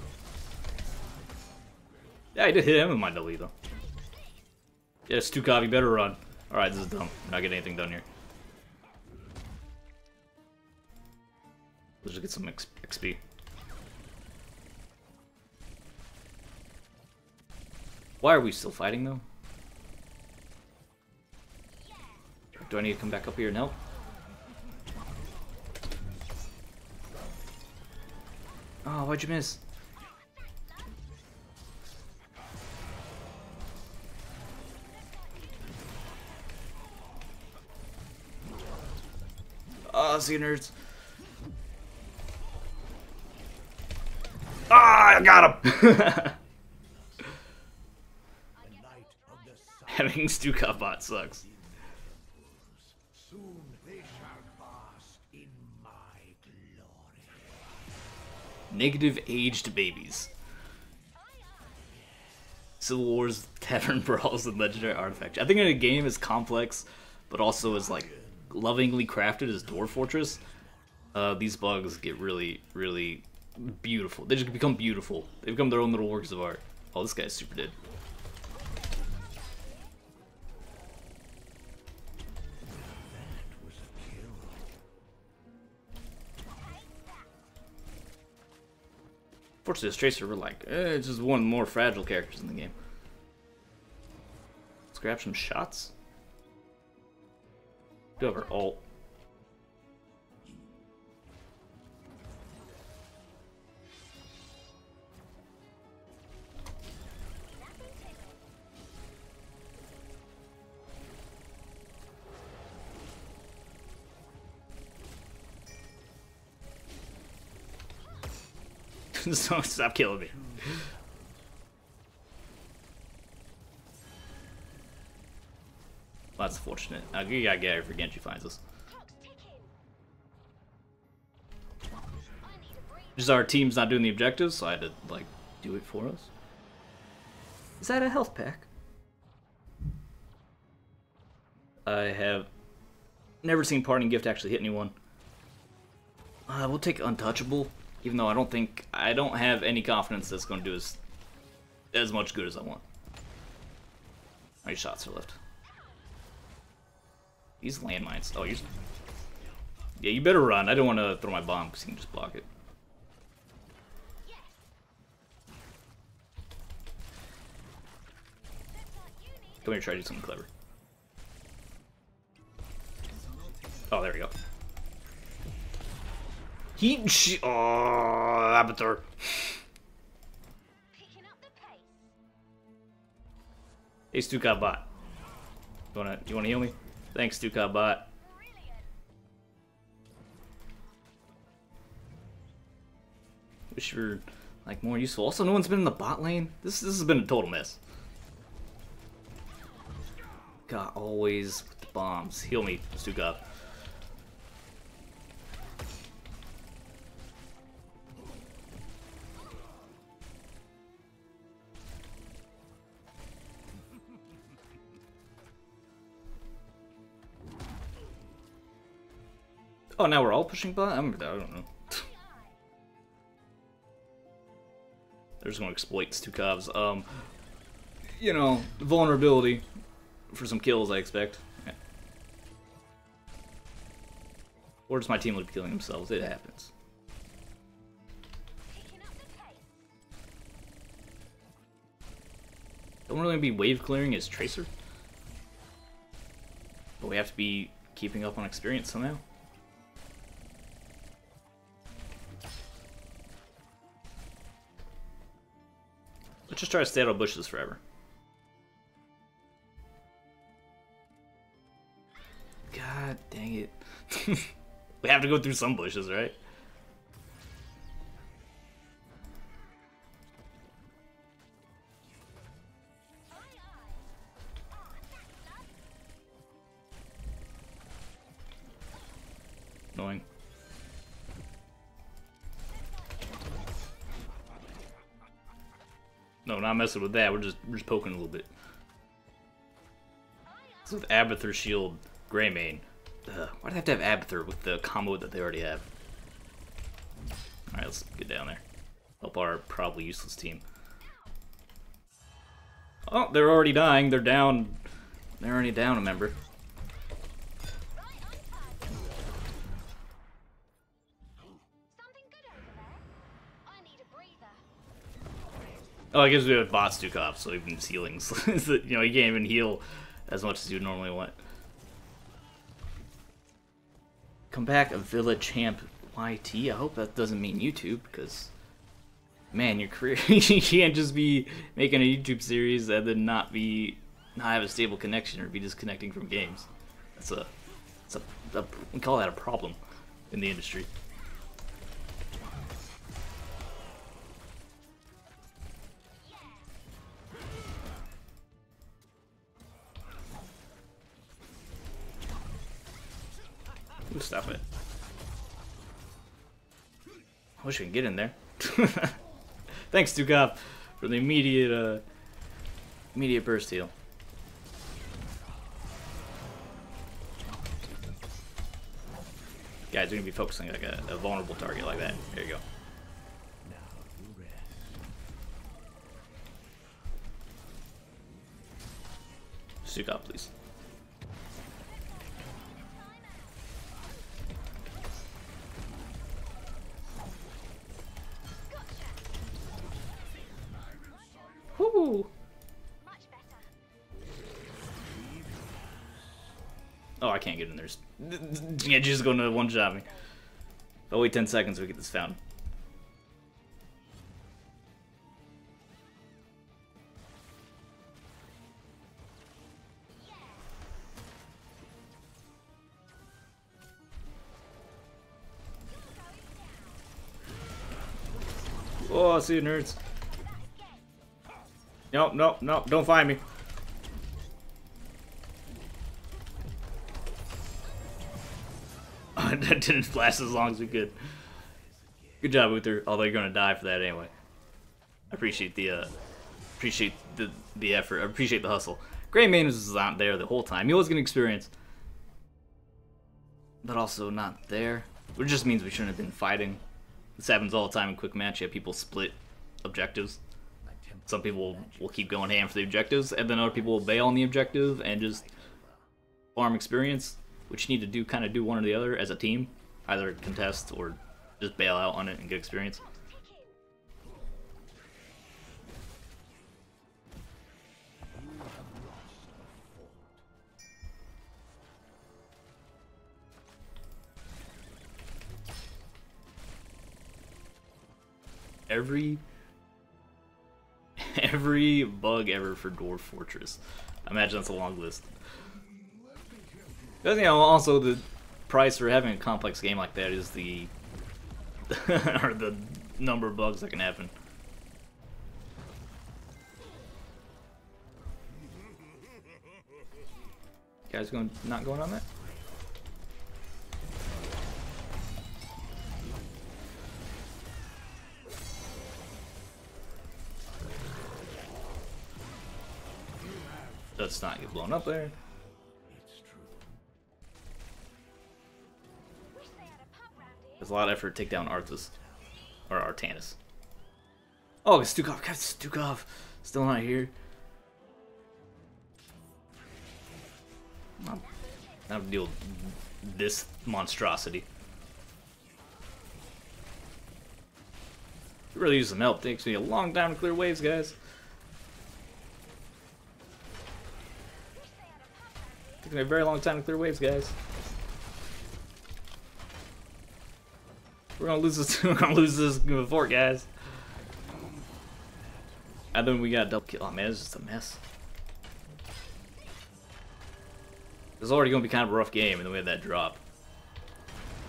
Yeah, I did hit him with my W though. Yeah, Stukov, you better run. Alright, this is dumb. I'm not getting anything done here. Let's just get some XP. Why are we still fighting though? Do I need to come back up here and help? Oh, why'd you miss? Oh, see nerds. Ah, I got him! Having Stukov bot sucks. Soon they shall bask in my glory. Negative aged babies. Civil Wars, Tavern Brawls, and Legendary Artifacts. I think in a game as complex, but also as like lovingly crafted as Dwarf Fortress, these bugs get really, really beautiful. They just become beautiful. They become their own little works of art. Oh, this guy's super dead. Fortunately, this Tracer, we're like, it's just one of the more fragile characters in the game. Let's grab some shots. Do have our ult. So stop killing me. Well, that's fortunate. You gotta get her if Genji finds us. Just our team's not doing the objectives, so I had to, like, do it for us. Is that a health pack? I have never seen Parting Gift actually hit anyone. We'll take Untouchable, even though I don't have any confidence that's going to do as much good as I want. How many shots are left? These landmines. Oh, you're... Yeah, you better run. I don't want to throw my bomb because you can just block it. Come here, try to do something clever. Oh, there we go. Oh, Avatar. Hey, Stuka bot. You wanna heal me? Thanks, Stuka bot. Wish you were like more useful. Also, no one's been in the bot lane. This has been a total mess. God, always with the bombs. Heal me, Stuka. Oh, now we're all pushing bot? I don't know. They're just gonna exploit Stukav's, you know, vulnerability for some kills, I expect. Yeah. Or just my team would be killing themselves. It happens. Don't really be wave clearing as Tracer. But we have to be keeping up on experience somehow. Let's just try to stay out of bushes forever. God dang it. We have to go through some bushes, right? Annoying. No, not messing with that. We're just poking a little bit. It's with Abathur Shield, Greymane. Why'd I have to have Abathur with the combo that they already have? Alright, let's get down there. Help our probably useless team. Oh, they're already dying. They're down. They're already down a member. Oh, I guess we have bot Stukov, so even his healings. You know, he can't even heal as much as you normally want. Come back, a Villa Champ YT. I hope that doesn't mean YouTube, because, man, your career, you can't just be making a YouTube series and then not have a stable connection or be disconnecting from games. We call that a problem in the industry. Ooh, stop it. I wish we could get in there. Thanks, Stukov, for the immediate burst heal. Guys, we're gonna be focusing like a vulnerable target like that. There you go. Stukov, please. Woo! Oh, I can't get in there. Yeah, just gonna one-shot me. I'll wait 10 seconds so we get this found. Oh, see you, nerds. Nope, nope, nope, don't find me. That didn't last as long as we could. Good job, Uther. Although you're gonna die for that anyway. I appreciate the effort. I appreciate the hustle. Gray Mane was not there the whole time. He was gonna experience, but also not there. Which just means we shouldn't have been fighting. This happens all the time in quick match. You have people split objectives. Some people will keep going ham for the objectives, and then other people will bail on the objective and just farm experience, which you need to do, kind of do one or the other as a team. Either contest or just bail out on it and get experience. Every bug ever for Dwarf Fortress. I imagine that's a long list. But, you know, also the price for having a complex game like that is the or the number of bugs that can happen. You guys not going on that? Let's not get blown up there. There's a lot of effort to take down Arthas. Or Artanis. Oh, Stukov. God, Stukov. Still not here. Not to deal with this monstrosity. Really use some help. Takes me a long time to clear waves, guys. Takes me a very long time to clear waves, guys. We're gonna lose this. We're gonna lose this fort, guys. And then we got a double kill. Oh man, it's just a mess. It's already gonna be kind of a rough game, and then we have that drop.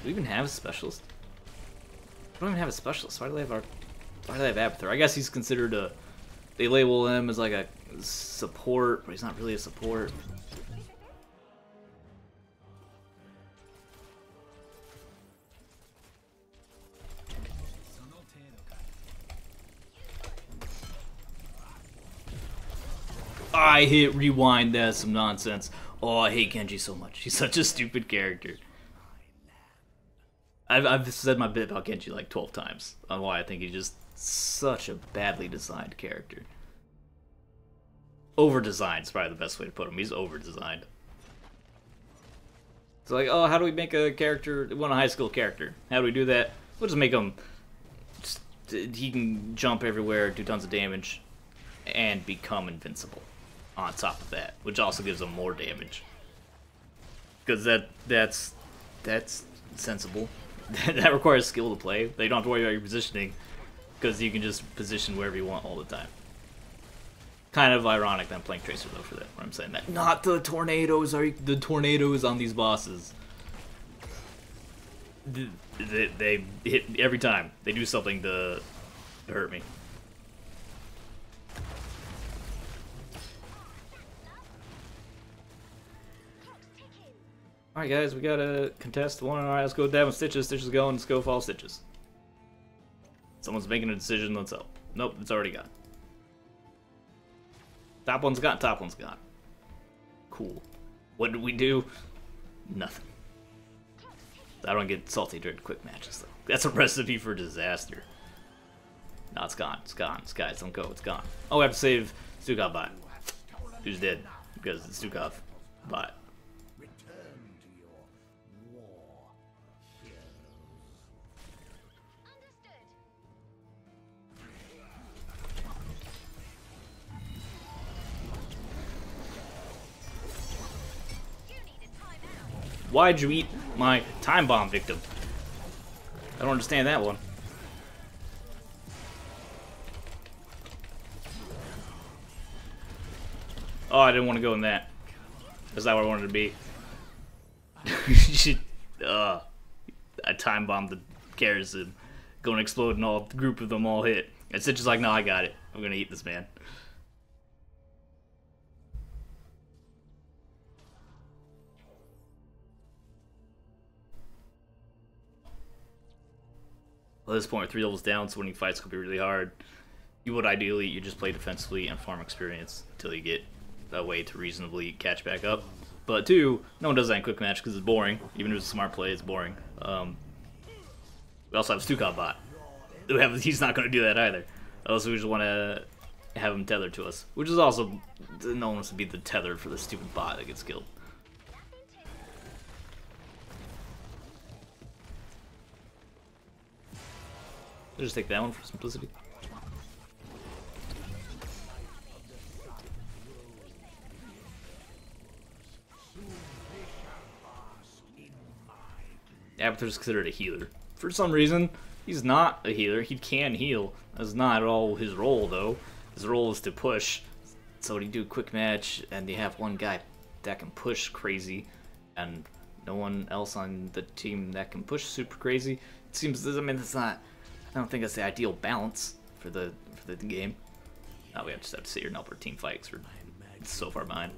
Do we even have a specialist? We don't even have a specialist. Why do they have our? Why do they have Abathur? I guess he's considered a. They label him as like a support, but he's not really a support. I hit rewind. That's some nonsense. Oh, I hate Genji so much. He's such a stupid character. I've said my bit about Genji like 12 times on why I think he's just such a badly designed character. Over-designed is probably the best way to put him. He's over-designed. It's like, oh, how do we make a character, want a high skill character? How do we do that? We'll just make him, he can jump everywhere, do tons of damage, and become invincible on top of that, which also gives him more damage. Because that's sensible. That requires skill to play. They don't have to worry about your positioning, because you can just position wherever you want all the time. Kind of ironic that I'm playing Tracer though for that, when I'm saying that. Not the tornadoes, the tornadoes on these bosses. They hit every time. They do something to hurt me. Alright guys, we gotta contest one. Alright, let's go down with Stitches. Stitches going, let's go follow Stitches. Someone's making a decision, let's help. Nope, it's already gone. Top one's gone, top one's gone. Cool. What did we do? Nothing. I don't get salty during quick matches though. That's a recipe for disaster. No, it's gone, it's gone. Guys, don't go, it's gone. Oh, we have to save Stukov bot. Who's dead? Because it's Stukov bot. Why'd you eat my time bomb victim? I don't understand that one. Oh, I didn't want to go in that. That's not where I wanted to be. I time bombed the garrison. Going to explode and all the group of them all hit. And Stitch is like, no, I got it. I'm gonna eat this man. At this point, 3 levels down, so winning fights could be really hard. You would ideally, you just play defensively and farm experience until you get a way to reasonably catch back up. But 2, no one does that in quick match because it's boring. Even if it's a smart play, it's boring. We also have Stukov bot. He's not going to do that either. Also, we just want to have him tethered to us, which is also, no one wants to be the tether for the stupid bot that gets killed. I'll just take that one for simplicity. Avatar's considered a healer. For some reason, he's not a healer. He can heal. That's not at all his role, though. His role is to push. So when you do a quick match, and you have one guy that can push crazy, and no one else on the team that can push super crazy, it seems, I mean, it's not, I don't think that's the ideal balance for the game. Now we just have to sit here and help our team fight because we're so far behind.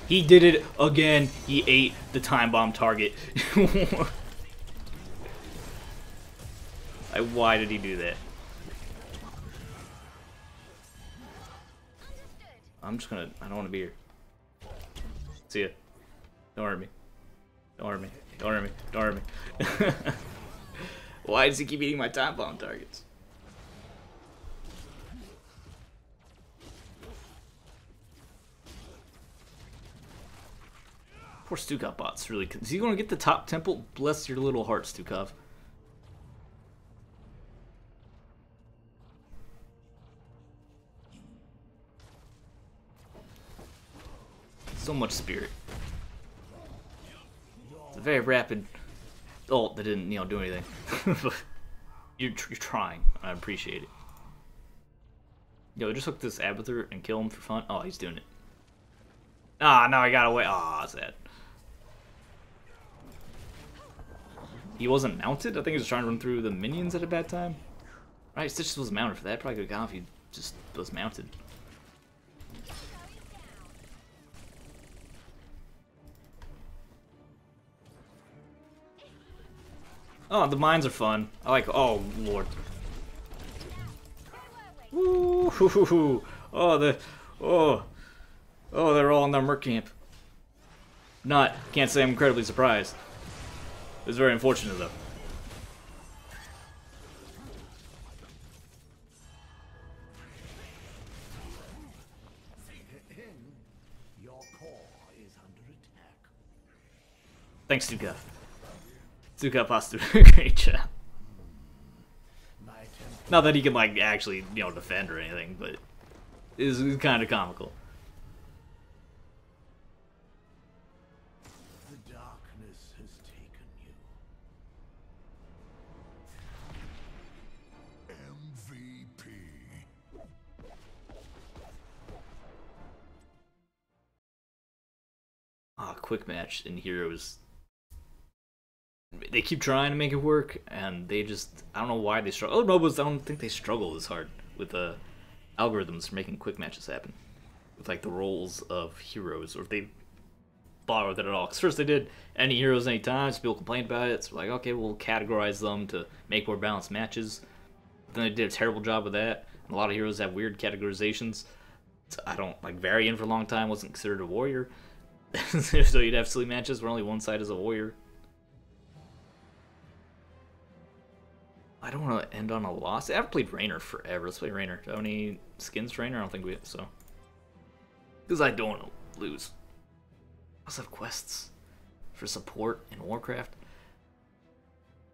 He did it again. He ate the time bomb target. Why did he do that? I'm just gonna, I don't want to be here. See ya. Don't hurt me. Don't hurt me. Don't hurt me. Don't hurt me. Why does he keep eating my time bomb targets? Poor Stukov bot's really. Is he going to get the top temple? Bless your little heart, Stukov. So much spirit. It's a very rapid ult that didn't, do anything. you're trying. I appreciate it. Yo, just hook this Abathur and kill him for fun. Oh, he's doing it. Ah, now I gotta wait. Ah, sad. He wasn't mounted? I think he was trying to run through the minions at a bad time. Right, Stitch was mounted for that. Probably could have gone if he just was mounted. Oh, the mines are fun. I like. Oh, Lord. Woo! Oh, oh, they're all in their merc camp. Can't say I'm incredibly surprised. It was very unfortunate, though. Your core is under attack. Thanks, Stukov. Stukov has to do a great job. Not that he can, like, actually, defend or anything, but it's kind of comical. The darkness has taken you. MVP. Quick match in Heroes. They keep trying to make it work, and they just, I don't know why they struggle. Oh, no, but I don't think they struggle this hard with algorithms for making quick matches happen. With, like, the roles of heroes, or if they borrowed that at all. Because first they did any heroes anytime, so people complained about it, so like, okay, we'll categorize them to make more balanced matches. Then they did a terrible job with that, and a lot of heroes have weird categorizations. So I don't, like, Varian for a long time wasn't considered a warrior. So you'd have silly matches where only one side is a warrior. I don't want to end on a loss. I haven't played Raynor forever. Let's play Raynor. Do I have any skins for Raynor? I don't think we have, so. Because I don't want to lose. I also have quests for support in Warcraft.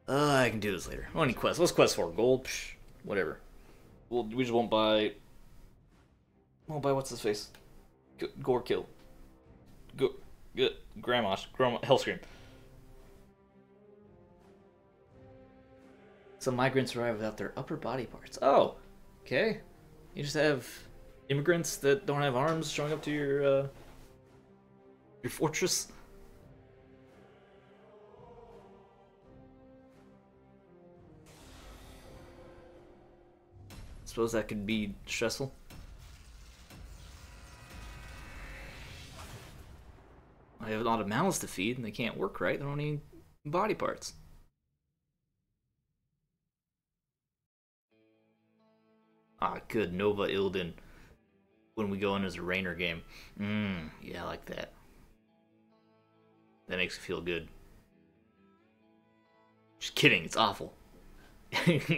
I can do this later. I don't need quests. What's quests for? Gold? Psh, whatever. We just won't buy... what's his face? Gore kill. Grandma Hellscream. Some migrants arrive without their upper body parts. Oh, okay. You just have immigrants that don't have arms showing up to your fortress. suppose that could be stressful. I have a lot of mouths to feed, and they can't work right. They don't need body parts. Ah, good. Nova Ilden. When we go in as a Rainer game. Yeah, I like that. That makes me feel good. Just kidding, it's awful.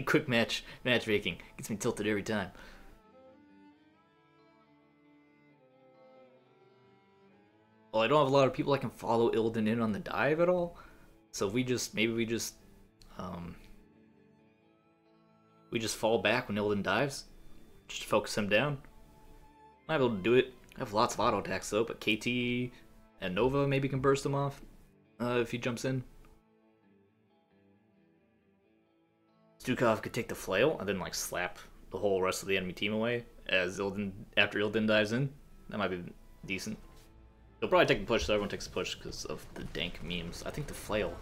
Quick matchmaking. Gets me tilted every time. Well, I don't have a lot of people I can follow Ilden in on the dive at all. So if we just, maybe we just fall back when Ilden dives. Just to focus him down. Might be able to do it. I have lots of auto attacks though, but KT and Nova maybe can burst him off if he jumps in. Stukov could take the flail and then like slap the whole rest of the enemy team away as after Ilden dives in. That might be decent. He'll probably take the push, so everyone takes the push because of the dank memes. I think the flail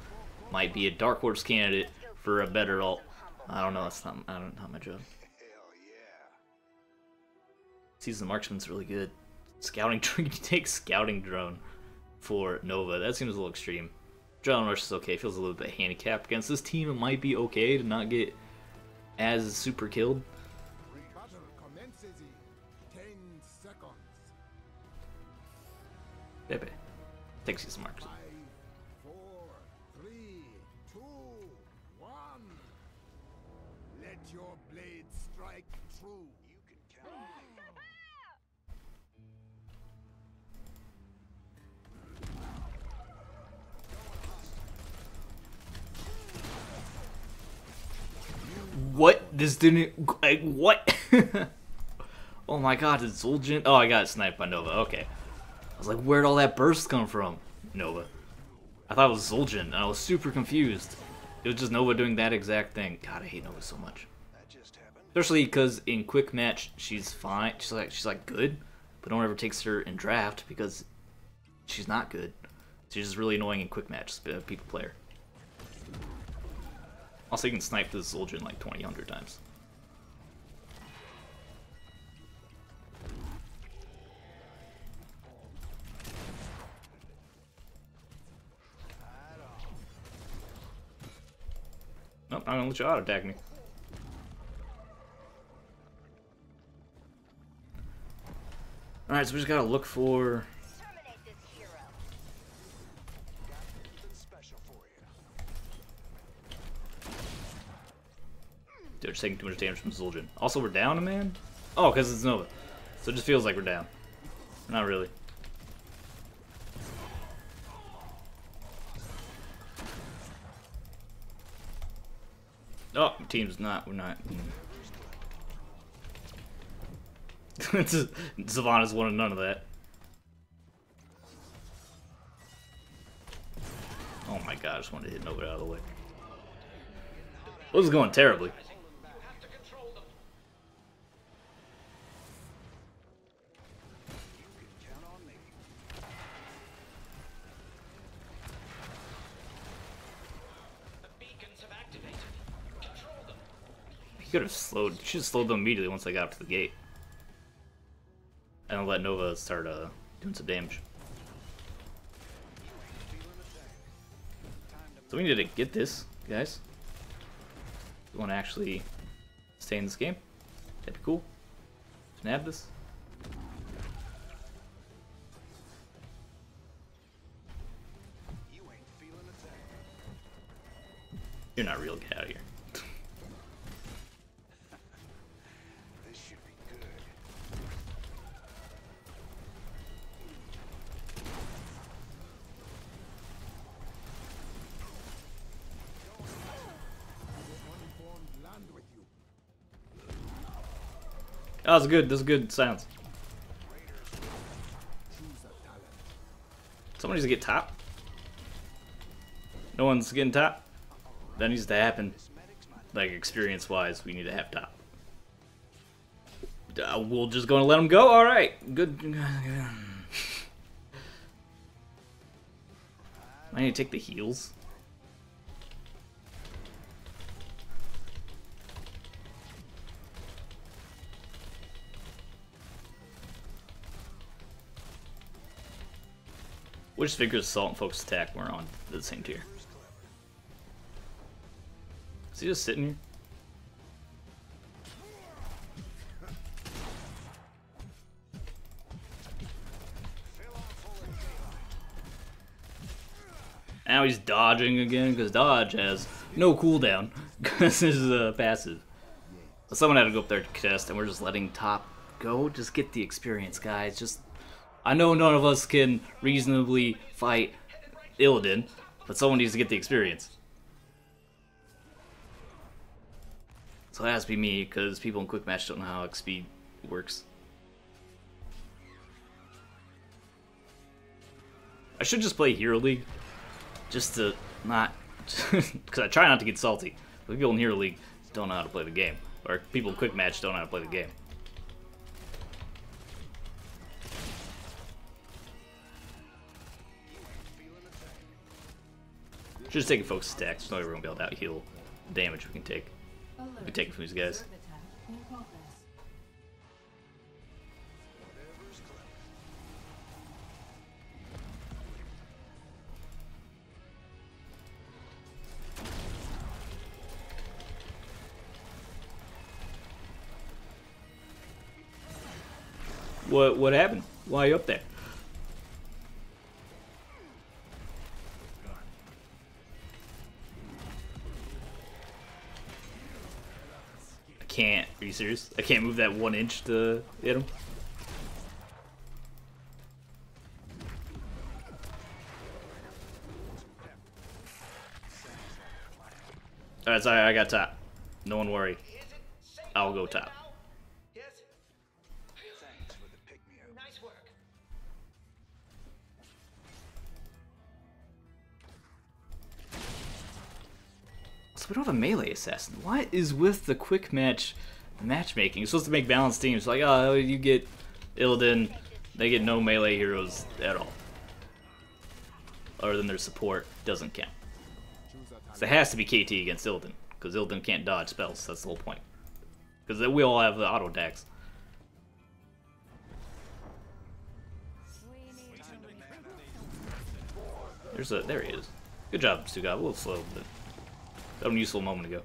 might be a dark horse candidate for a better ult. I don't know. That's not my job. Season Marksman's really good. Scouting drone, take scouting drone for Nova. That seems a little extreme. Adrenaline Rush is okay. Feels a little bit handicapped against this team. It might be okay to not get as super killed. Battle commences in 10 seconds. Pepe. Take Season Marksman. 5, 4, 3, 2, 1. Let your blade strike true. You can count on me. What? This didn't... what? Oh my god, it's Zul'jin. Oh, I got it sniped by Nova. Okay. I was like, where'd all that burst come from? Nova. I thought it was Zul'jin, and I was super confused. It was just Nova doing that exact thing. God, I hate Nova so much. Especially because in quick match, she's fine. She's like good, but no one ever takes her in draft because she's not good. She's just really annoying in quick match. People play her. Also, you can snipe this Zul'jin like 2,000 times. Nope, I'm gonna let you auto attack me. Alright, so we just gotta look for... They're just taking too much damage from Zul'jin. Also, we're down a man? Oh, because it's Nova. So it just feels like we're down. Not really. Oh, team's not. We're not. Savannah's wanted none of that. Oh my god, I just wanted to hit Nova out of the way. This is going terribly. He could have slowed. She should have slowed them immediately once they got up to the gate. And let Nova start doing some damage. So we need to get this, guys. We want to actually stay in this game. That'd be cool. Snap this. You're not real. Get out of here. This should be good. Land with you. Oh, that's good. That's good sounds. Choose a talent. Someone needs to get top. No one's getting top. That needs to happen. Like, experience-wise, we need to have top. We're just going to let him go? Alright. Good. I need to take the heals. Which figures assault and focus attack we're on the same tier. Is he just sitting here? Now he's dodging again because dodge has no cooldown because this is a passive. But someone had to go up there to contest, and we're just letting top go. Just get the experience, guys. Just I know none of us can reasonably fight Illidan, but someone needs to get the experience. So it has to be me because people in quick match don't know how XP works. I should just play Hero League. Just to not, because I try not to get salty. But people in Hero League don't know how to play the game, or people in Quick Match don't know how to play the game. Should just take a focus attack, so we're gonna be able to out heal damage we can take. We can take it from these guys. What happened? Why are you up there? I can't. Are you serious? I can't move that 1 inch to hit him? Alright, sorry, I got top. No one worry. I'll go top. We don't have a melee assassin. What is with the quick match matchmaking? You're supposed to make balanced teams. Like, oh, you get Illidan, they get no melee heroes at all. Other than their support, doesn't count. So it has to be KT against Illidan, because Illidan can't dodge spells. That's the whole point. Because we all have the auto attacks. There he is. Good job, Sugab. A little slow, but that was a useful moment ago.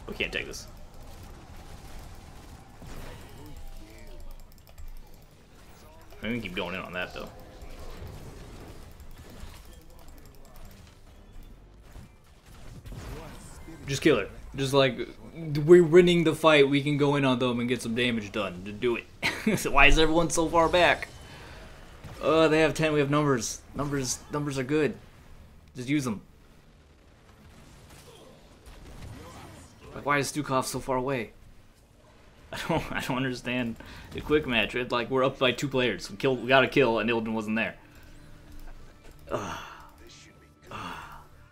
We can't take this. I'm gonna keep going in on that though. Just kill her. Just like we're winning the fight, we can go in on them and get some damage done. To do it. So why is everyone so far back? They have 10. We have numbers. Numbers are good. Just use them. Like, why is Stukov so far away? I don't understand the quick match. It's like we're up by 2 players. We got a kill, and Illidan wasn't there.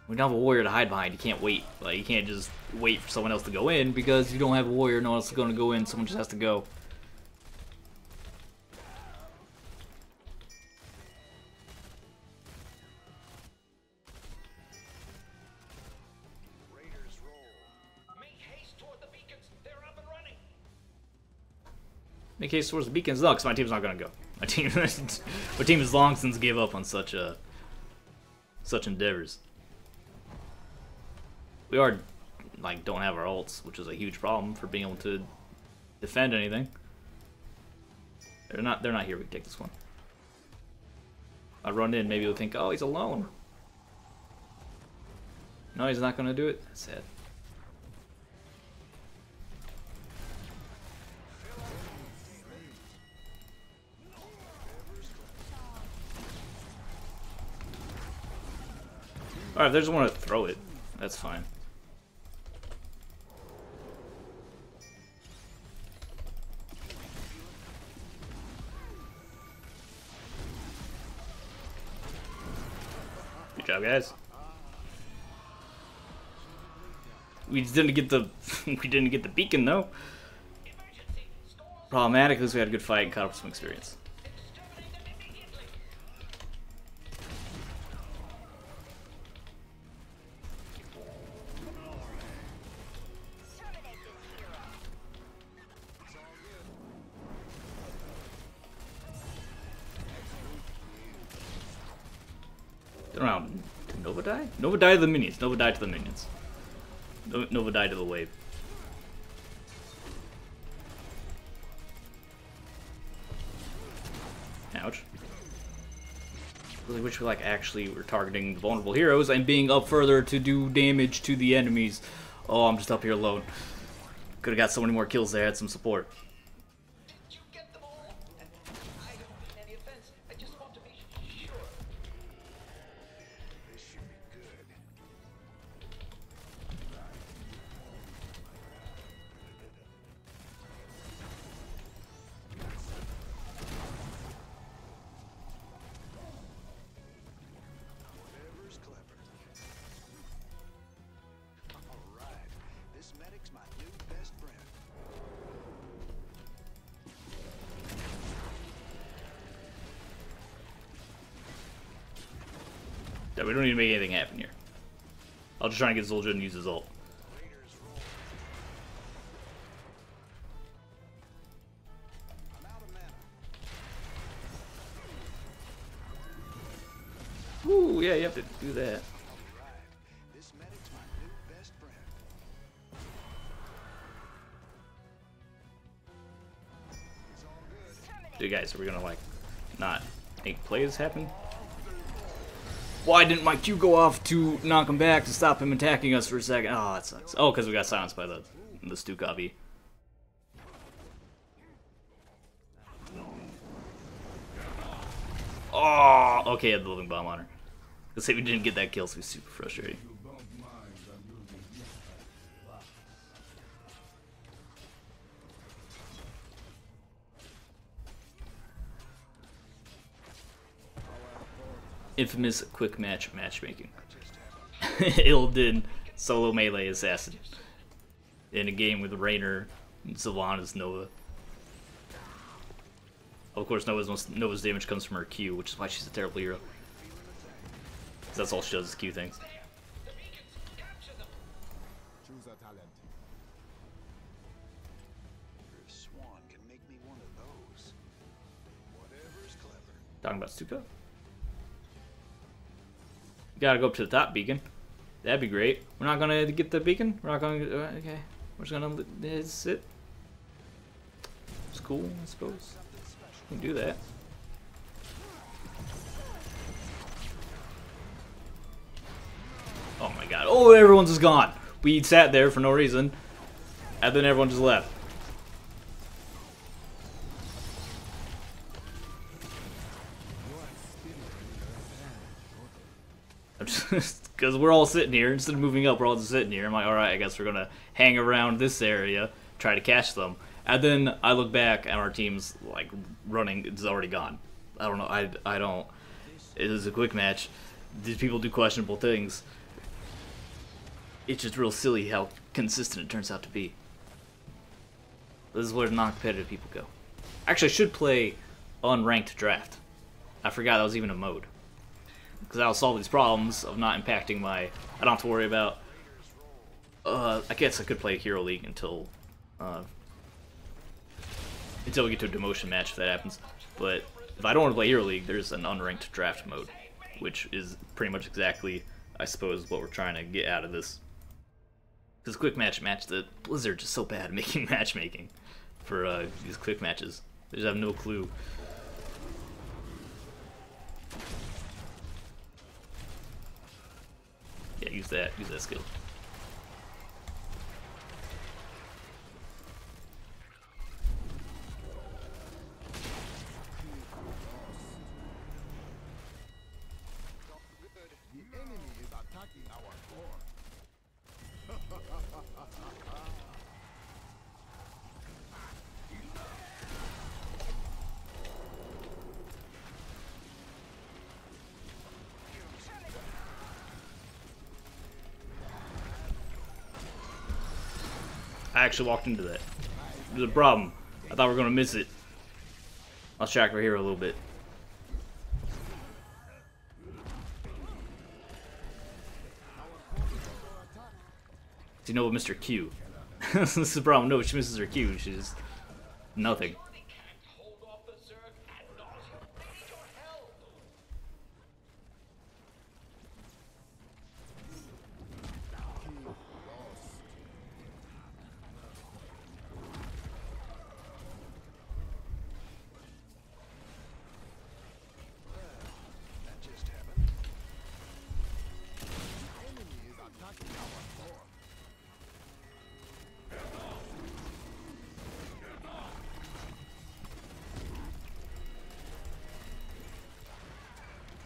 We don't have a warrior to hide behind. You can't wait. Like, you can't just wait for someone else to go in because you don't have a warrior. No one else is going to go in. Someone just has to go. Make haste towards the beacons. No, because my team's not going to go. My team has long since gave up on such endeavors. We don't have our ults, which is a huge problem for being able to defend anything. They're not here. We can take this one. I run in, maybe you'll think, oh, he's alone. No, he's not gonna do it. That's sad. Alright, if they just want to throw it, that's fine. Good job, guys. We didn't get the beacon though. Problematic because we had a good fight and caught up some experience. no. Did Nova die? Nova died to the minions. Nova died to the minions. Nova died to the wave. Ouch. Really wish we like actually were targeting the vulnerable heroes and being up further to do damage to the enemies. Oh, I'm just up here alone. Could have got so many more kills there, had some support. Did you get them all? I don't mean any offense. I just want to be sure. This should be good. Whatever's clever. All right. This medic's my new best friend. Yeah, we don't need to make anything happen here. I'll just try and get Zul'jin and use his ult. Raiders roll. I'm out of mana. Ooh, yeah, you have to do that. All right. This medic's my new best friend. It's all good. Dude, guys, are we gonna like not make plays happen? Why didn't my Q go off to knock him back to stop him attacking us for a second? Oh, that sucks. Oh, because we got silenced by the Stukavi. Oh, okay, I had the living bomb on her. Let's say we didn't get that kill, so it's super frustrating. Infamous quick match matchmaking. Illidan solo melee assassin in a game with Raynor and Sylvanas Nova. Of course, Nova's damage comes from her Q, which is why she's a terrible hero. 'Cause that's all she does is Q things. The beacons, capture them. Choose a talent. Your swan can make me one of those. Whatever's clever. Talking about Stuka. You gotta go up to the top beacon. That'd be great. We're not gonna get the beacon. We're not gonna. Okay. We're just gonna sit. It's cool, I suppose. We can do that. Oh my god. Oh, everyone's just gone. We sat there for no reason. And then everyone just left. Because we're all sitting here. Instead of moving up, we're all just sitting here. I'm like, alright, I guess we're going to hang around this area, try to catch them. And then I look back and our team's like running. It's already gone. I don't know. I don't. It is a quick match. These people do questionable things. It's just real silly how consistent it turns out to be. This is where non-competitive people go. Actually, I should play unranked draft. I forgot that was even a mode. Because that'll solve these problems of not impacting my... I don't have to worry about... I guess I could play Hero League until we get to a demotion match if that happens. But if I don't want to play Hero League, there's an unranked draft mode. Which is pretty much exactly, I suppose, what we're trying to get out of this. Because quick match, the Blizzard's just so bad at making matchmaking for these quick matches. They just have no clue. Yeah, use that skill. The enemy is attacking our core. I actually walked into that. There's a problem. I thought we were going to miss it. Let's track over here a little bit. Do you know what Mr. Q? This is the problem. No, she misses her Q. She's nothing. They can't hold off the Zerg ad nauseam. They need your help.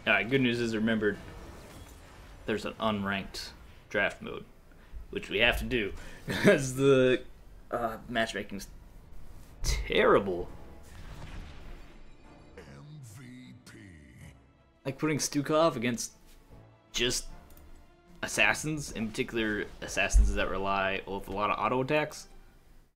Alright, good news is, remember, there's an unranked draft mode, which we have to do, because the matchmaking's terrible. MVP. Like putting Stukov against just assassins, in particular assassins that rely with a lot of auto attacks.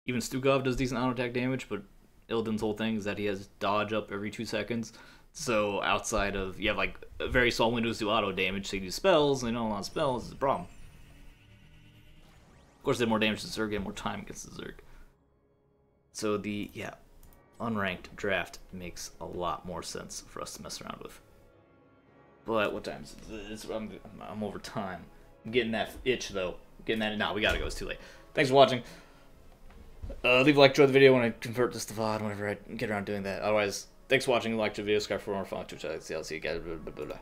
Even Stukov does decent auto attack damage, but Illidan's whole thing is that he has dodge up every 2 seconds. So outside of, you have like very small windows to auto damage, so you do spells, and a lot of spells is a problem. Of course, they have more damage to Zerg, and more time against the Zerg. So the, unranked draft makes a lot more sense for us to mess around with. But what time is it? I'm over time. I'm getting that itch, though. No, we gotta go. It's too late. Thanks for watching. Leave a like, enjoy the video when I convert this to VOD, whenever I get around doing that. Otherwise, thanks for watching. Like the video, subscribe for more fun. Twitch, I'll see you guys. Blah, blah, blah, blah.